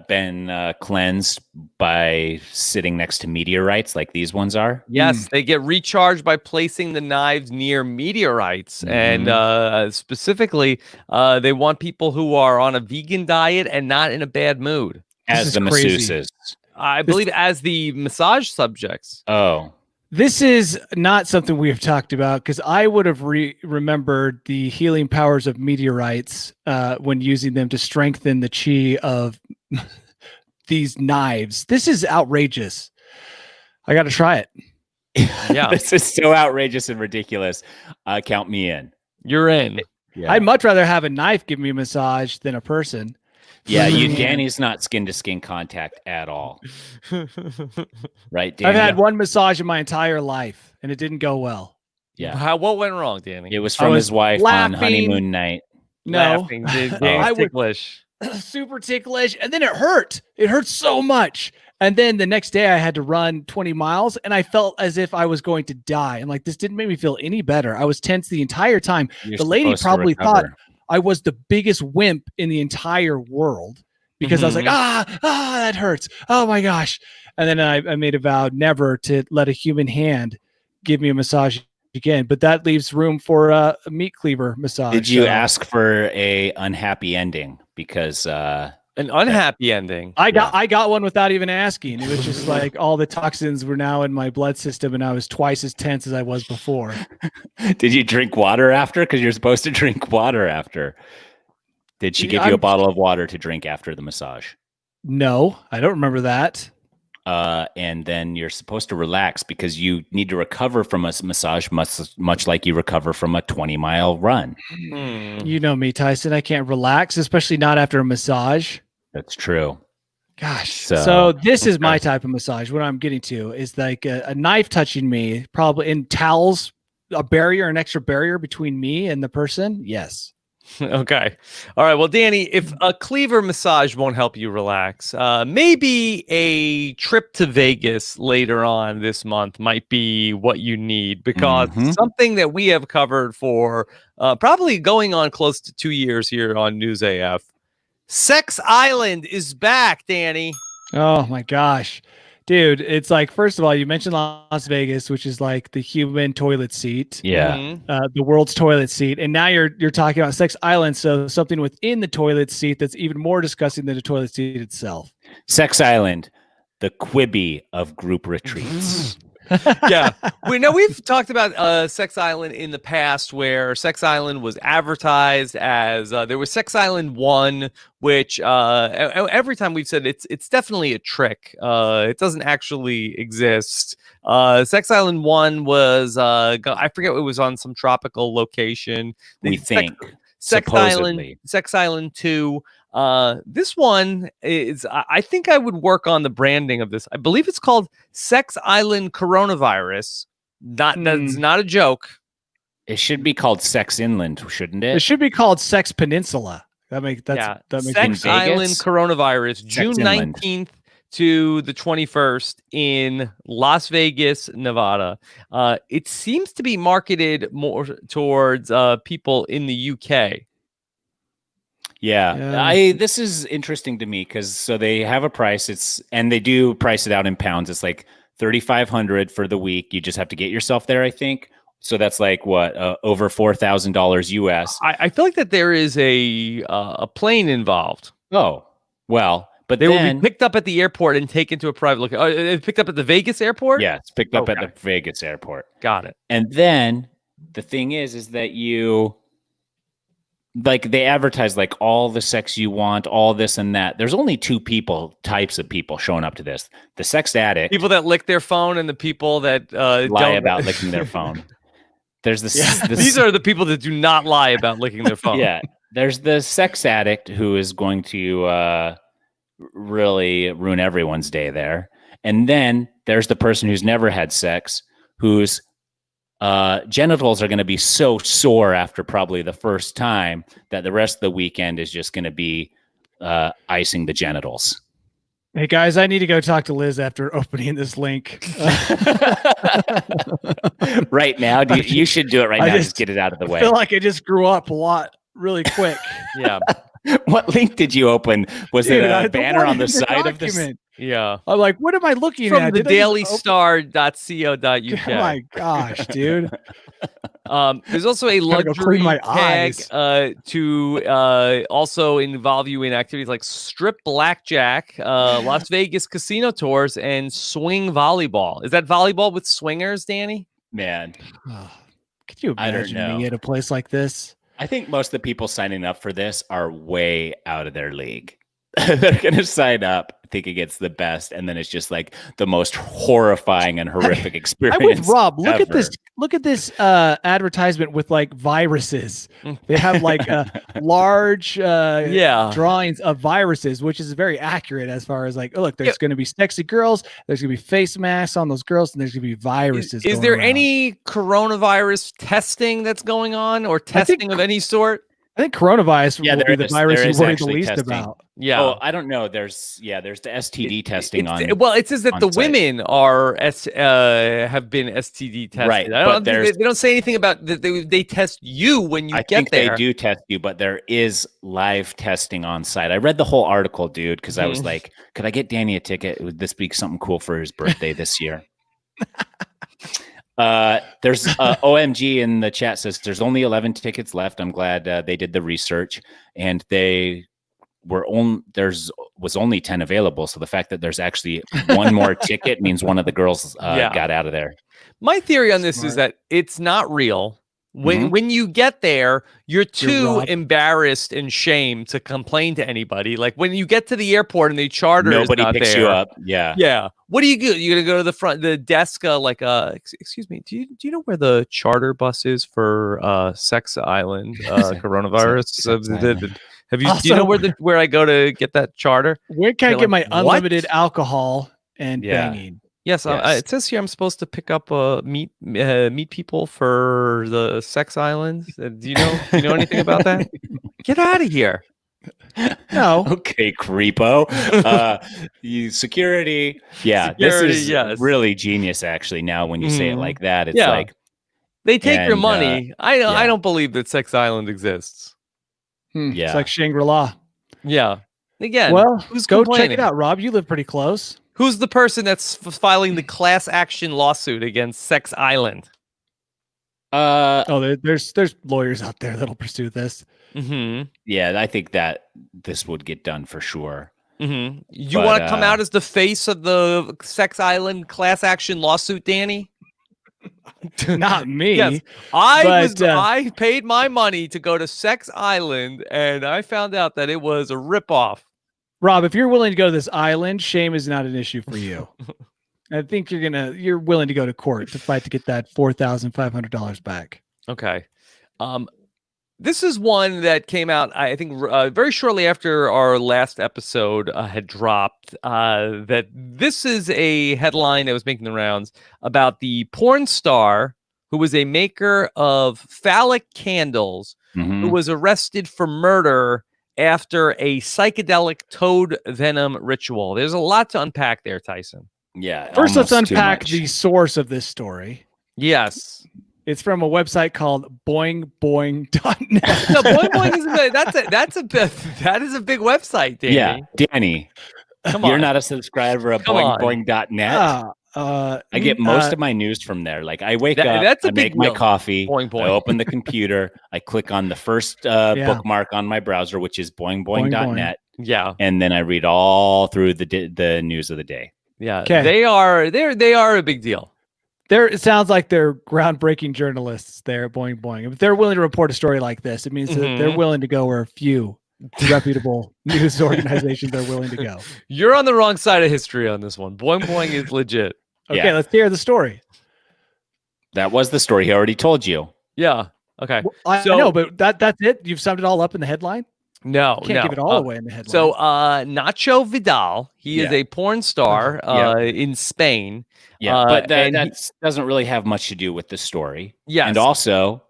been cleansed by sitting next to meteorites like these ones are? Yes, they get recharged by placing the knives near meteorites. And specifically, they want people who are on a vegan diet and not in a bad mood. As the masseuses. I believe as the massage subjects. Oh. This is not something we have talked about because I would have remembered the healing powers of meteorites when using them to strengthen the chi of these knives. This is outrageous. I got to try it. Yeah. This is so outrageous and ridiculous. Count me in. You're in. Yeah. I'd much rather have a knife give me a massage than a person. Yeah, Danny's not skin-to-skin contact at all. Right, Danny? I've had one massage in my entire life, and it didn't go well. Yeah. What went wrong, Danny? It was from his wife on honeymoon night. No. Laughing. I was ticklish. Super ticklish, and then it hurt. It hurt so much. And then the next day I had to run 20 miles, and I felt as if I was going to die. And like, this didn't make me feel any better. I was tense the entire time. The lady probably thought I was the biggest wimp in the entire world because I was like, that hurts. Oh my gosh. And then I made a vow never to let a human hand give me a massage again, but that leaves room for a meat cleaver massage. Did you ask for a unhappy ending? Because An unhappy ending. I got one without even asking. It was just like all the toxins were now in my blood system, and I was twice as tense as I was before. Did you drink water after? Because you're supposed to drink water after. Did she give you a bottle of water to drink after the massage? No, I don't remember that. And then you're supposed to relax because you need to recover from a massage much like you recover from a 20-mile run. You know me, Tyson. I can't relax, especially not after a massage. That's true. Gosh. So this is my type of massage. What I'm getting to is like a knife touching me, probably in towels, an extra barrier between me and the person. Yes. Okay. All right. Well, Danny, if a cleaver massage won't help you relax, maybe a trip to Vegas later on this month might be what you need, because something that we have covered for probably going on close to 2 years here on News AF. Sex Island is back, Danny. Oh my gosh. Dude, it's like, first of all, you mentioned Las Vegas, which is like the human toilet seat. Yeah. The world's toilet seat. And now you're talking about Sex Island. So something within the toilet seat that's even more disgusting than the toilet seat itself. Sex Island, the Quibi of group retreats. Yeah. We've talked about Sex Island in the past, where Sex Island was advertised as there was Sex Island 1, which every time we've said it's definitely a trick. It doesn't actually exist. Sex Island 1 was I forget, it was on some tropical location. Sex Island 2. This one is, I think I would work on the branding of this. I believe it's called Sex Island Coronavirus. That's not a joke. It should be called Sex Inland, shouldn't it? It should be called Sex Peninsula. That makes Sex Island Coronavirus, June 19th to the 21st in Las Vegas, Nevada. It seems to be marketed more towards people in the UK. Yeah. This is interesting to me because so they have a price. And they do price it out in pounds. It's like $3,500 for the week. You just have to get yourself there, I think. So that's like what, over $4,000 US. I feel like that there is a plane involved. Oh, well, but they will be picked up at the airport and taken to a private location. It's picked up at the Vegas airport? Yeah, it's picked up at the Vegas airport. Got it. And then the thing is that they advertise like all the sex you want, all this and that. There's only two types of people showing up to this: the sex addict, people that lick their phone, and the people that lie about licking their phone. There's these are the people that do not lie about licking their phone. Yeah, there's the sex addict who is going to really ruin everyone's day there, and then there's the person who's never had sex, who's genitals are going to be so sore after probably the first time that the rest of the weekend is just going to be icing the genitals. Hey guys, I need to go talk to Liz after opening this link. Right now, you should do it right now. Just get it out of the way. I feel like I just grew up a lot really quick. Yeah. What link did you open? Was it a banner on the side of this? Yeah. I'm like, what am I looking From at? the dailystar.co.uk. Oh my gosh, dude. There's also a luxury tag to also involve you in activities like strip blackjack, Las Vegas casino tours, and swing volleyball. Is that volleyball with swingers, Danny? Man. Could you imagine me at a place like this? I think most of the people signing up for this are way out of their league. They're going to sign up thinking it's the best, and then it's just like the most horrifying and horrific experience. I'm with Rob. Look ever. at this advertisement with like viruses. They have like large drawings of viruses, which is very accurate as far as like, oh look, there's going to be sexy girls, there's going to be face masks on those girls, and there's going to be viruses. Is there any coronavirus testing that's going on, or testing of any sort? I think coronavirus will be the virus you worry the least testing about. Yeah. Oh, I don't know. There's the STD testing on. Well, it says that the site. women are have been STD tested. Right. They don't say anything about that. They test you when you get there. I think they do test you, but there is live testing on site. I read the whole article, dude, because I was like, could I get Danny a ticket? Would this be something cool for his birthday this year? There's OMG in the chat says there's only 11 tickets left. I'm glad they did the research, and they was only 10 available. So the fact that there's actually one more ticket means one of the girls got out of there. My theory on this is that it's not real. When you get there, you're too embarrassed and shamed to complain to anybody. Like when you get to the airport and the charter nobody is not picks there, you up. Yeah. Yeah. What do? You're gonna go to the desk, excuse me. Do you know where the charter bus is for Sex Island coronavirus? Sex Island. Have you? Do you know where I go to get that charter? Where can I get my unlimited alcohol and banging? Yes, it says here I'm supposed to pick up meet people for the Sex Island. Do you know anything about that? Get out of here! No. Okay, creepo. Security. Yeah, this is really genius. Actually, now when you say it like that, it's like they take your money. I don't believe that Sex Island exists. Yeah, it's like Shangri-La. Yeah. Again, well, who's go complaining? check it out, Rob. You live pretty close. Who's the person that's filing the class action lawsuit against Sex Island? There's lawyers out there that'll pursue this. Yeah, I think that this would get done for sure. You want to come out as the face of the Sex Island class action lawsuit, Danny? Not me. Yes, I paid my money to go to Sex Island, and I found out that it was a ripoff. Rob, if you're willing to go to this island, shame is not an issue for you. I think you're willing to go to court to fight to get that $4,500 back. Okay. This is one that came out, I think, very shortly after our last episode had dropped. That this is a headline that was making the rounds about the porn star who was a maker of phallic candles, who was arrested for murder after a psychedelic toad venom ritual. There's a lot to unpack there, Tyson. Yeah. First, let's unpack the source of this story. Yes. It's from a website called boingboing.net. No, Boing Boing is a big website, Danny. Yeah, Danny. Come on. You're not a subscriber of boingboing.net. I get most of my news from there. Like I wake up, I make my coffee, I open the computer, I click on the first bookmark on my browser, which is boingboing.net. Yeah. And then I read all through the news of the day. Yeah. Okay. They are a big deal. It sounds like they're groundbreaking journalists there at Boing Boing. If they're willing to report a story like this, it means that they're willing to go where a few reputable news organizations are willing to go. You're on the wrong side of history on this one. Boing Boing is legit. Okay, let's hear the story. That was the story he already told you. Yeah. Okay. Well, I know, but that's it. You've summed it all up in the headline. No, you can't give it all away in the headline. So, Nacho Vidal, he is a porn star in Spain. Yeah, but that doesn't really have much to do with the story. Yes. And also,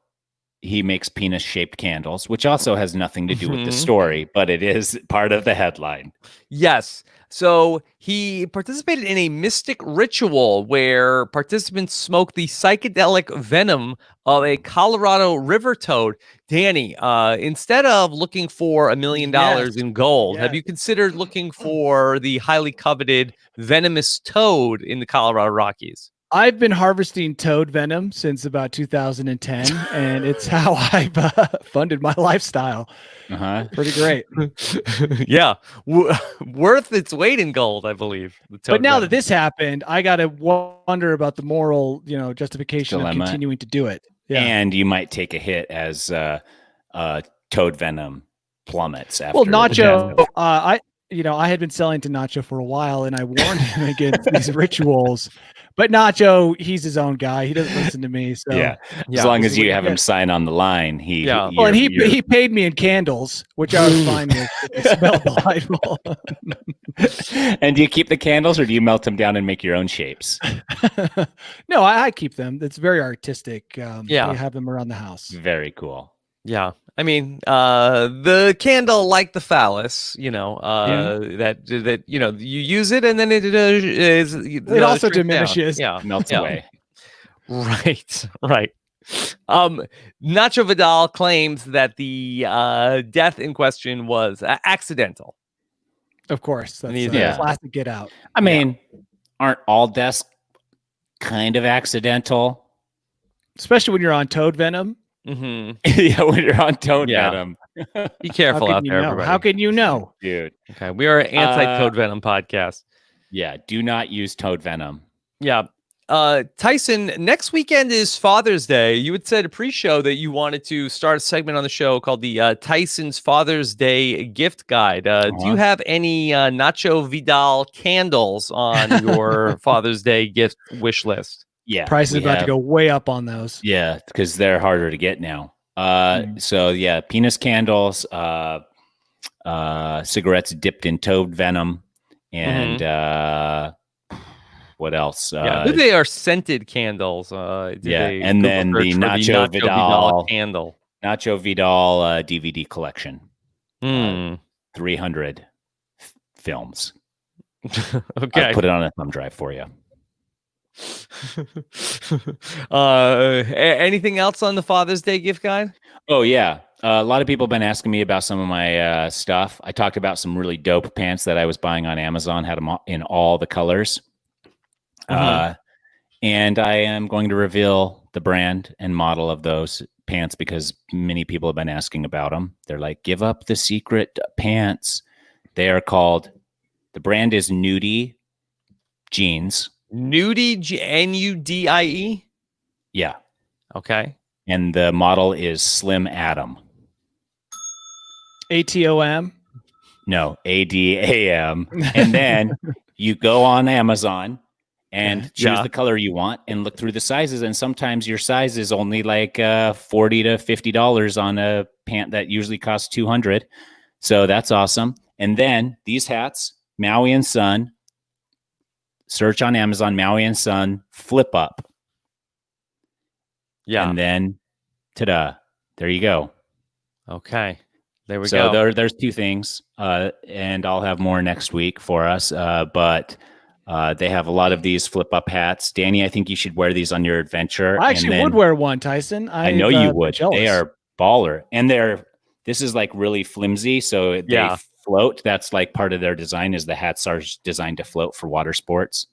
he makes penis-shaped candles, which also has nothing to do with the story, but it is part of the headline. Yes. So he participated in a mystic ritual where participants smoked the psychedelic venom of a Colorado river toad. Danny, instead of looking for $1 million in gold, have you considered looking for the highly coveted venomous toad in the Colorado Rockies? I've been harvesting toad venom since about 2010, and it's how I've funded my lifestyle. Pretty great. Yeah. Worth its weight in gold, I believe. But now that this happened, I got to wonder about the moral, justification of continuing to do it. Yeah. And you might take a hit as toad venom plummets after. Well, Nacho, I had been selling to Nacho for a while, and I warned him against these rituals. But Nacho, he's his own guy. He doesn't listen to me. So as long as you have him sign on the line, he paid me in candles, which I was fine with. It smelled delightful. And do you keep the candles, or do you melt them down and make your own shapes? No, I keep them. It's very artistic. We have them around the house. Very cool. Yeah. I mean, the candle, like the phallus, that you use it and then it also diminishes. Melts away. Right. Nacho Vidal claims that the death in question was accidental. Of course, that's a classic get out. I mean, aren't all deaths kind of accidental? Especially when you're on toad venom. Yeah, when you're on toad venom. Be careful out there, everybody. How can you know? Dude. Okay, we are an anti-toad venom podcast. Yeah, do not use toad venom. Yeah. Tyson, next weekend is Father's Day. You had said a pre-show that you wanted to start a segment on the show called the Tyson's Father's Day gift guide. Do you have any Nacho Vidal candles on your Father's Day gift wish list? Yeah. Price is about to go way up on those. Yeah, because they're harder to get now. So yeah, penis candles, cigarettes dipped in toad venom, and what else? They are scented candles. And then the Nacho Vidal candle. Nacho Vidal DVD collection. 300 films. Okay. I'll put it on a thumb drive for you. Anything else on the Father's Day gift guide? Oh, yeah. A lot of people have been asking me about some of my stuff. I talked about some really dope pants that I was buying on Amazon, had them in all the colors. And I am going to reveal the brand and model of those pants because many people have been asking about them. They're like, give up the secret pants. They are called, the brand is Nudie Jeans. Nudie, Nudie? Yeah. Okay. And the model is Slim Adam. ATOM? No, ADAM. And then you go on Amazon and choose the color you want and look through the sizes. And sometimes your size is only like $40 to $50 on a pant that usually costs $200. So that's awesome. And then these hats, Maui and Sun, search on Amazon, Maui and Sun, flip up. Yeah. And then, ta-da, there you go. Okay. There we go. So there's two things, and I'll have more next week for us. But they have a lot of these flip-up hats. Danny, I think you should wear these on your adventure. I actually would wear one, Tyson. I know you would. Jealous. They are baller. And this is like really flimsy, so they float. That's like part of their design is the hats are designed to float for water sports.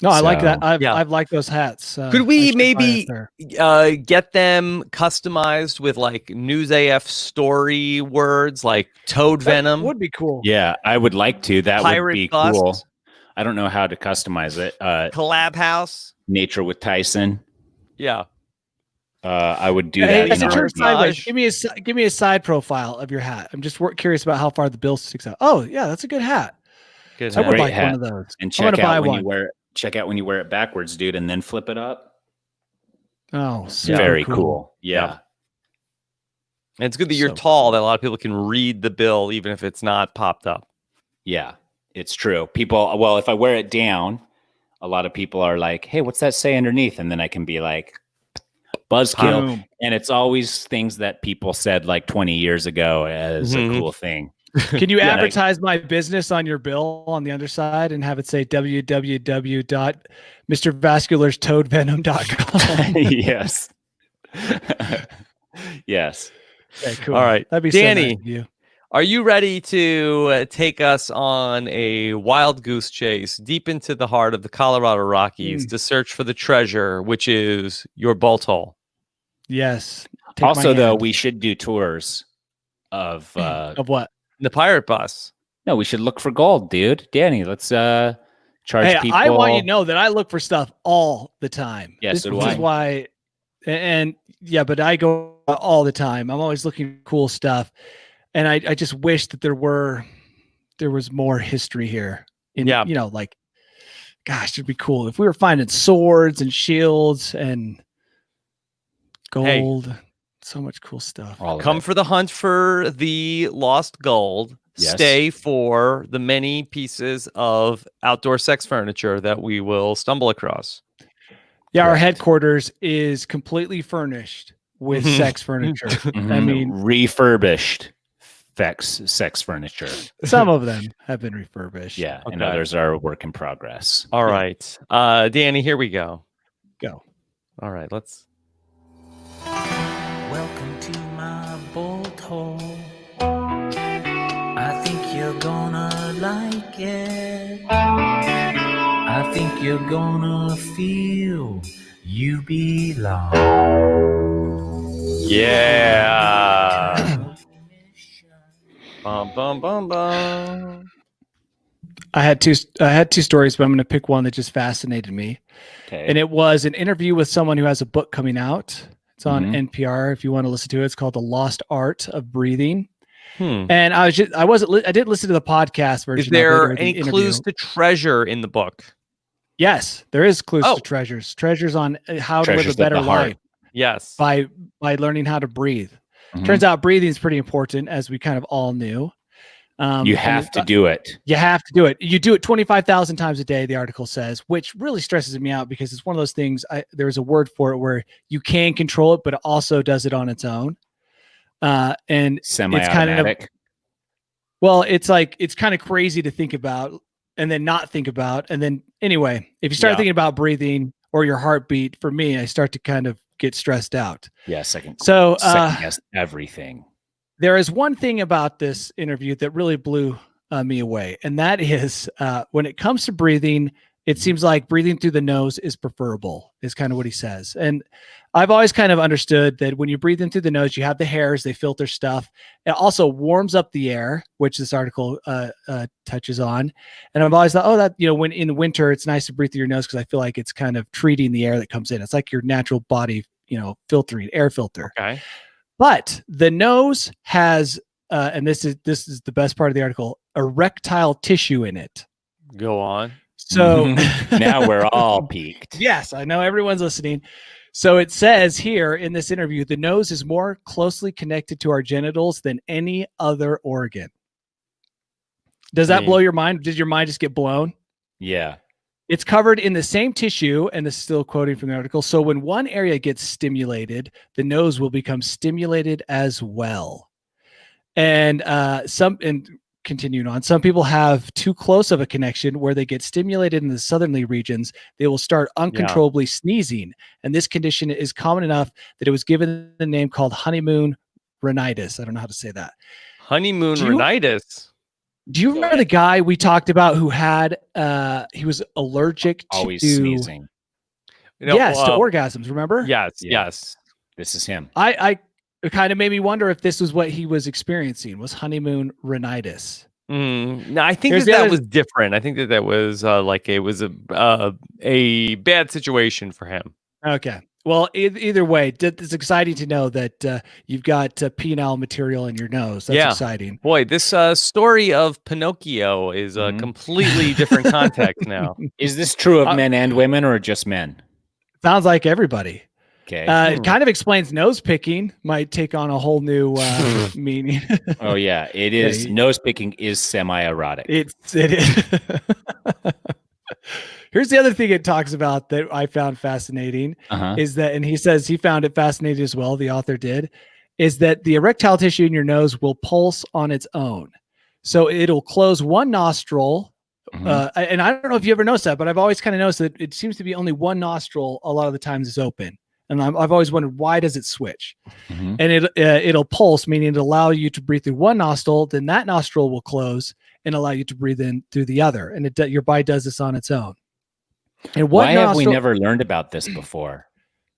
No, I like that. I've liked those hats. Could we maybe get them customized with like News AF story words like toad venom? Would be cool. Yeah, I would like to. That would be bust. Cool. I don't know how to customize it. Collab house. Nature with Tyson. Yeah. I would do that. Turn sideways. Give me a side profile of your hat. I'm just curious about how far the bill sticks out. Oh yeah, that's a good hat. Good. I would like one of those. And check out when you wear it. Check out when you wear it backwards, dude, and then flip it up. Oh, very cool. Yeah. And it's good that you're tall, that a lot of people can read the bill, even if it's not popped up. Yeah, it's true. Well, if I wear it down, a lot of people are like, hey, what's that say underneath? And then I can be like, buzzkill. Boom. And it's always things that people said like 20 years ago as a cool thing. Can you advertise my business on your bill on the underside and have it say www.mrvascularstoadvenom.com? Yes. Yes. Okay, cool. All right. That'd be Danny, so nice of you. Are you ready to take us on a wild goose chase deep into the heart of the Colorado Rockies to search for the treasure, which is your bolt hole? Yes. Also, though, we should do tours of what? The pirate bus. No, we should look for gold, dude. Danny, let's charge people. I want you to know that I look for stuff all the time. Yes, this is why. And yeah, but I go all the time. I'm always looking for cool stuff. And I just wish that there was more history here. Like, gosh, it'd be cool if we were finding swords and shields and gold. Hey. So much cool stuff. Come for the hunt for the lost gold. Yes. Stay for the many pieces of outdoor sex furniture that we will stumble across. Yeah, our headquarters is completely furnished with sex furniture. I mean, refurbished sex furniture. Some of them have been refurbished. Yeah, and others are a work in progress. All right. Danny, here we go. Go. All right, let's. Welcome to my bolt hole. I think you're gonna like it. I think you're gonna feel you belong. Yeah. Bum, bum, bum, bum. I had two stories, but I'm going to pick one that just fascinated me. Okay. And it was an interview with someone who has a book coming out. It's on Mhm. NPR if you want to listen to it. It's called The Lost Art of Breathing. Hmm. And I didn't listen to the podcast version. Is of it there or the any interview. clues to treasure in the book? Yes, there is clues Oh. to treasures. Treasures on how to Treasures live of a better the heart. life Yes. by learning how to breathe. Mhm. Turns out breathing is pretty important, as we kind of all knew. You have to do it. You have to do it. You do it 25,000 times a day, the article says, which really stresses me out because it's one of those things. There's a word for it where you can control it, but it also does it on its own. And it's kind of, Semi-automatic. well, it's like, it's kind of crazy to think about and then not think about. And then anyway, if you start thinking about breathing or your heartbeat, for me, I start to kind of get stressed out. Yeah, second guess everything. There is one thing about this interview that really blew me away, and that is when it comes to breathing, it seems like breathing through the nose is preferable, is kind of what he says. And I've always kind of understood that when you breathe in through the nose, you have the hairs, they filter stuff. It also warms up the air, which this article touches on. And I've always thought, oh, that, when in the winter, it's nice to breathe through your nose because I feel like it's kind of treating the air that comes in. It's like your natural body, filtering, air filter. Okay. But the nose has, and this is the best part of the article, erectile tissue in it. Go on. So now we're all peaked. Yes, I know everyone's listening. So it says here in this interview, the nose is more closely connected to our genitals than any other organ. Does that blow your mind? Did your mind just get blown? Yeah. It's covered in the same tissue, and this is still quoting from the article. So when one area gets stimulated, the nose will become stimulated as well. And continuing on, some people have too close of a connection where they get stimulated in the southerly regions. They will start uncontrollably sneezing. And this condition is common enough that it was given the name called Honeymoon Rhinitis. I don't know how to say that. Honeymoon Rhinitis. Do you remember the guy we talked about who had he was allergic always to sneezing? to orgasms, remember? Yes. This is him. It kind of made me wonder if this was what he was experiencing, was honeymoon rhinitis. No, I think that was different. I think that was it was a bad situation for him. Okay. Well, either way, it's exciting to know that you've got penile material in your nose. That's exciting. Boy, this story of Pinocchio is a completely different context now. Is this true of men and women or just men? Sounds like everybody. Okay. It kind of explains nose picking might take on a whole new meaning. Oh yeah, it is. Nose picking is semi-erotic. It is. Here's the other thing it talks about that I found fascinating is that, and he says he found it fascinating as well, the author did, is that the erectile tissue in your nose will pulse on its own. So it'll close one nostril. And I don't know if you ever noticed that, but I've always kind of noticed that it seems to be only one nostril a lot of the times is open. And I've always wondered, why does it switch? And it'll pulse, meaning it'll allow you to breathe through one nostril, then that nostril will close and allow you to breathe in through the other. And your body does this on its own. And why have we never learned about this before?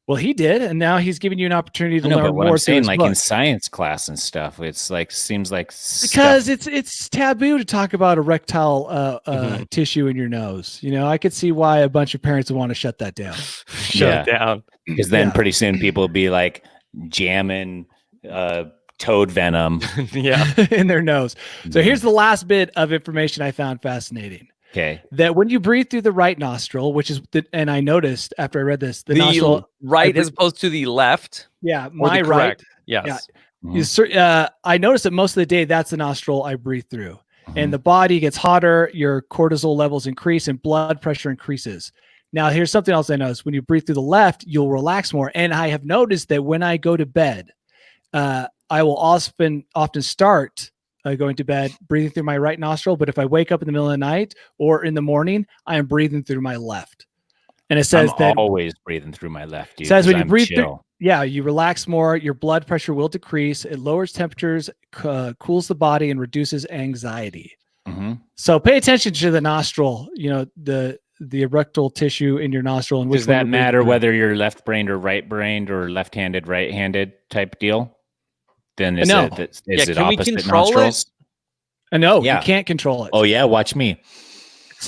Well, he did, and now he's giving you an opportunity to learn what more. I'm saying, like in science class and stuff, it's like seems like because it's taboo to talk about erectile tissue in your nose. I could see why a bunch of parents would want to shut that down. Shut it down, because then pretty soon people will be like jamming toad venom, in their nose. So here's the last bit of information I found fascinating. Okay. That when you breathe through the right nostril, which is, and I noticed after I read this, the nostril right as opposed to the left. Yeah, my right. Yes. Yeah. I noticed that most of the day, that's the nostril I breathe through. And the body gets hotter, your cortisol levels increase, and blood pressure increases. Now, here's something else I noticed. When you breathe through the left, you'll relax more. And I have noticed that when I go to bed, I will often start going to bed, breathing through my right nostril. But if I wake up in the middle of the night or in the morning, I am breathing through my left. And it says I'm always breathing through my left. Dude, says when you breathe through, you relax more, your blood pressure will decrease. It lowers temperatures, cools the body, and reduces anxiety. So pay attention to the nostril, the erectile tissue in your nostril. And does that matter whether you're left-brained or right-brained or left-handed, right-handed type deal? Then is it can opposite we control nostrils? I know Yeah. you can't control it. Oh yeah, watch me.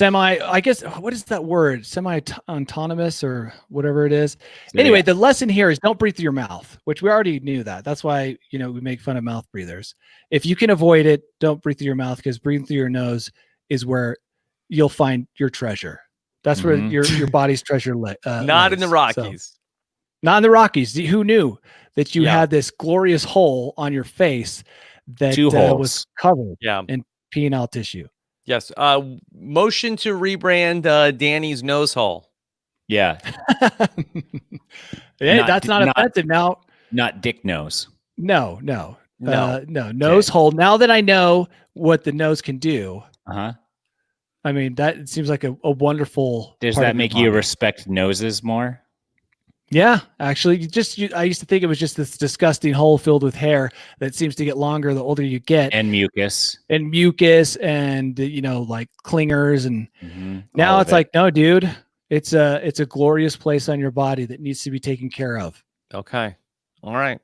I guess, what is that word? Semi-autonomous or whatever it is. Anyway, Yeah. the lesson here is don't breathe through your mouth, which we already knew that. That's why, we make fun of mouth breathers. If you can avoid it, don't breathe through your mouth, because breathing through your nose is where you'll find your treasure. That's where your body's treasure Not in the lays. Rockies. So, not in the Rockies. Who knew that you Yeah. had this glorious hole on your face that 2 holes. was covered Yeah. in penile tissue? Yes. Motion to rebrand Danny's nose hole. Yeah. Hey, Not- that's not not- offensive now. Not dick nose. No. No. Nose hole. Now that I know what the nose can do, Uh-huh. I mean, that seems like a wonderful. Does part that of your make you body. respect noses more? Yeah, actually, I used to think it was just this disgusting hole filled with hair that seems to get longer the older you get, And mucus. and mucus, and like clingers, and Mhm. now All of it's it. like, no, dude, it's a glorious place on your body that needs to be taken care of. Okay. All right.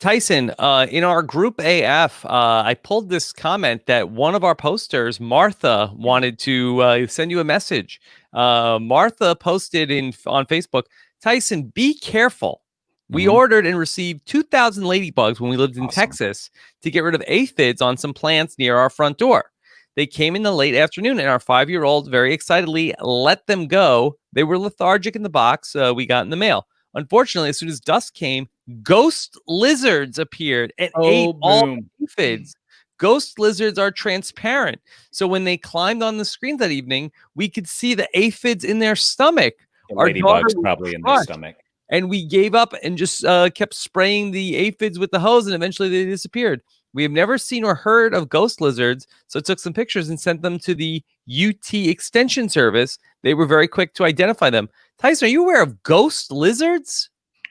Tyson, in our group AF, I pulled this comment that one of our posters, Martha, wanted to send you a message. Martha posted on Facebook, Tyson, be careful. We Mhm. ordered and received 2,000 ladybugs when we lived in Awesome. Texas to get rid of aphids on some plants near our front door. They came in the late afternoon, and our 5-year-old very excitedly let them go. They were lethargic in the box we got in the mail. Unfortunately, as soon as dusk came, ghost lizards appeared and ate all the aphids. Ghost lizards are transparent. So when they climbed on the screen that evening, we could see the aphids in their stomach. The Our daughter ladybug's was probably in their crushed. stomach. And we gave up and just kept spraying the aphids with the hose, and eventually they disappeared. We have never seen or heard of ghost lizards, so I took some pictures and sent them to the UT Extension Service. They were very quick to identify them. Tyson, are you aware of ghost lizards?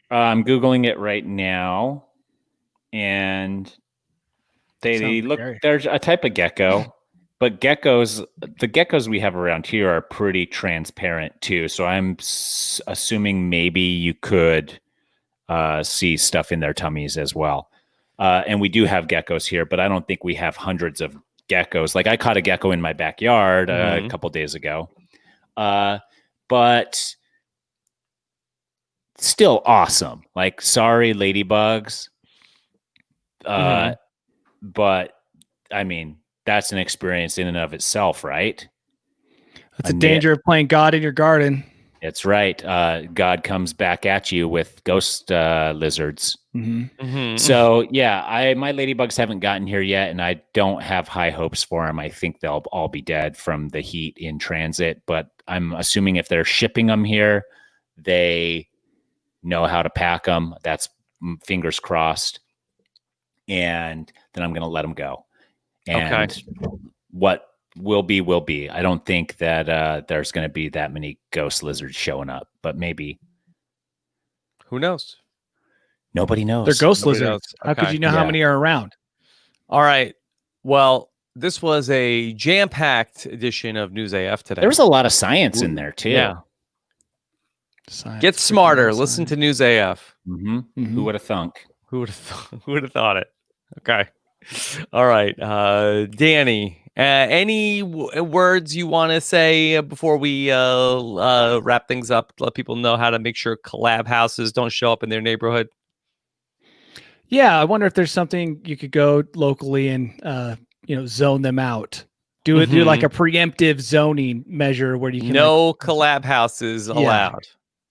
I'm Googling it right now, and they Sounds look. scary. There's a type of gecko, but the geckos we have around here are pretty transparent too. So I'm assuming maybe you could see stuff in their tummies as well. And we do have geckos here, but I don't think we have hundreds of geckos. Like I caught a gecko in my backyard a couple days ago, but still awesome. Like, sorry, ladybugs. But I mean, that's an experience in and of itself, right? That's a danger of playing God in your garden. It's right. God comes back at you with ghost lizards. So yeah, my ladybugs haven't gotten here yet, and I don't have high hopes for them. I think they'll all be dead from the heat in transit, but I'm assuming if they're shipping them here, they know how to pack them. That's fingers crossed. And then I'm going to let them go. And what will be, will be. I don't think that there's going to be that many ghost lizards showing up, but maybe. Who knows? Nobody knows. They're ghost Nobody lizards. knows. How could Okay. you know how many are around? All right. Well, this was a jam-packed edition of News AF today. There was a lot of science in there too. Yeah. Science, Get smarter. Listen to News AF. Who would have thunk? Who would have thought it? Okay. All right. Danny, any words you want to say before we wrap things up? Let people know how to make sure collab houses don't show up in their neighborhood. Yeah, I wonder if there's something you could go locally and zone them out. Do like a preemptive zoning measure where you can no collab houses allowed.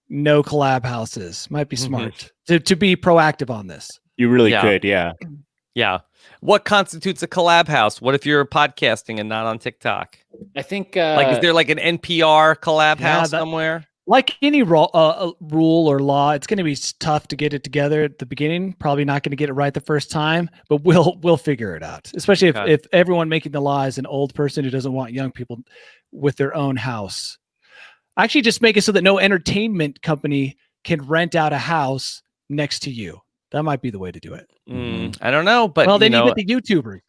No collab houses. Might be smart to be proactive on this. You really could, yeah. Yeah. What constitutes a collab house? What if you're podcasting and not on TikTok? I think is there like an NPR collab house somewhere? Like any rule or law, it's going to be tough to get it together at the beginning. Probably not going to get it right the first time, but we'll figure it out. Especially if everyone making the law is an old person who doesn't want young people with their own house. Actually, just make it so that no entertainment company can rent out a house next to you. That might be the way to do it. I don't know, but then you get the YouTubers.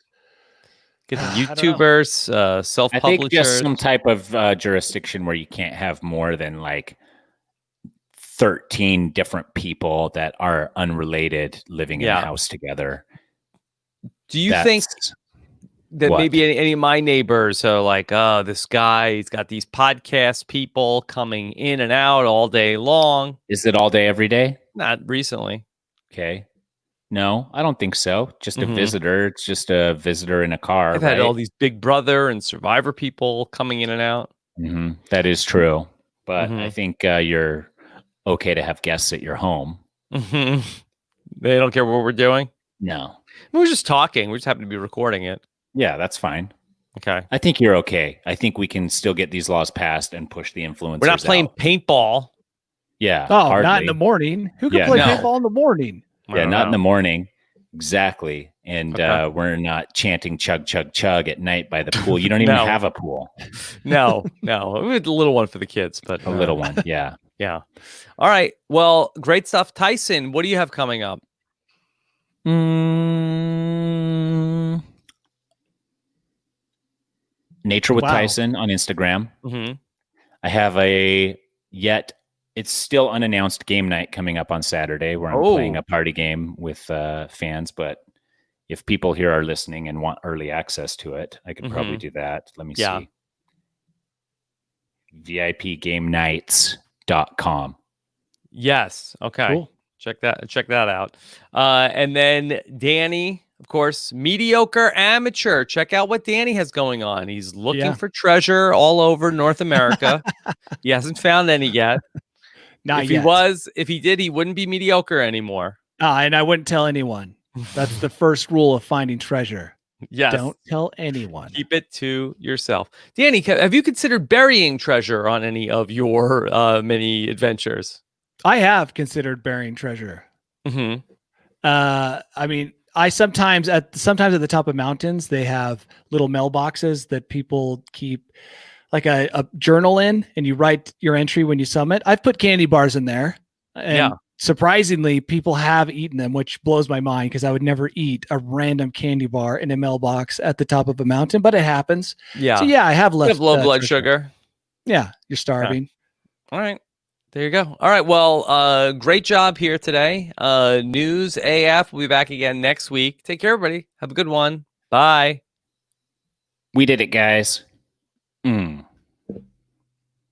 Get the YouTubers, self-publishers. I think just some type of jurisdiction where you can't have more than like 13 different people that are unrelated living in a house together. Do you think that What? maybe any of my neighbors are like, oh, this guy, he's got these podcast people coming in and out all day long. Is it all day, every day? Not recently. Okay. No, I don't think so. Just a Mhm. visitor. It's just a visitor in a car, I've right? had all these Big Brother and Survivor people coming in and out. That is true. But I Mhm. think you're okay to have guests at your home. Mhm. They don't care what we're doing. No. We're just talking. We just happen to be recording it. Yeah, that's fine. Okay. I think you're okay. I think we can still get these laws passed and push the influencers We're not playing out. paintball. Yeah. Oh, hardly. not in the morning. Who can Yeah, play no. paintball in the morning? I Yeah, don't not in the know. morning. Exactly. And Okay. we're not chanting chug, chug, chug at night by the pool. You don't even No. have a pool. No. We had a little one for the kids, but A little one. Yeah. Yeah. All right. Well, great stuff. Tyson, what do you have coming up? Nature with Wow. Tyson on Instagram. Mm-hmm. I have it's still unannounced game night coming up on Saturday where I'm Oh. playing a party game with fans. But if people here are listening and want early access to it, I could probably do that. Let me Yeah. see. VIPGameNights.com. Yes. Okay. Cool. Check that out. And then Danny, of course, mediocre amateur. Check out what Danny has going on. He's looking Yeah. for treasure all over North America. He hasn't found any yet. Not If yet. if he did, he wouldn't be mediocre anymore. And I wouldn't tell anyone. That's the first rule of finding treasure. Yes. Don't tell anyone. Keep it to yourself. Danny, have you considered burying treasure on any of your many adventures? I have considered burying treasure. Mm-hmm. I mean, I sometimes at the top of mountains, they have little mailboxes that people keep like a journal in, and you write your entry when you summit. I've put candy bars in there, and surprisingly, people have eaten them, which blows my mind because I would never eat a random candy bar in a mailbox at the top of a mountain, but it happens. Yeah. So yeah, I have You left have low blood treasure. sugar. Yeah, you're starving. All right. There you go. All right. Well, great job here today. News AF. We'll be back again next week. Take care, everybody. Have a good one. Bye. We did it, guys.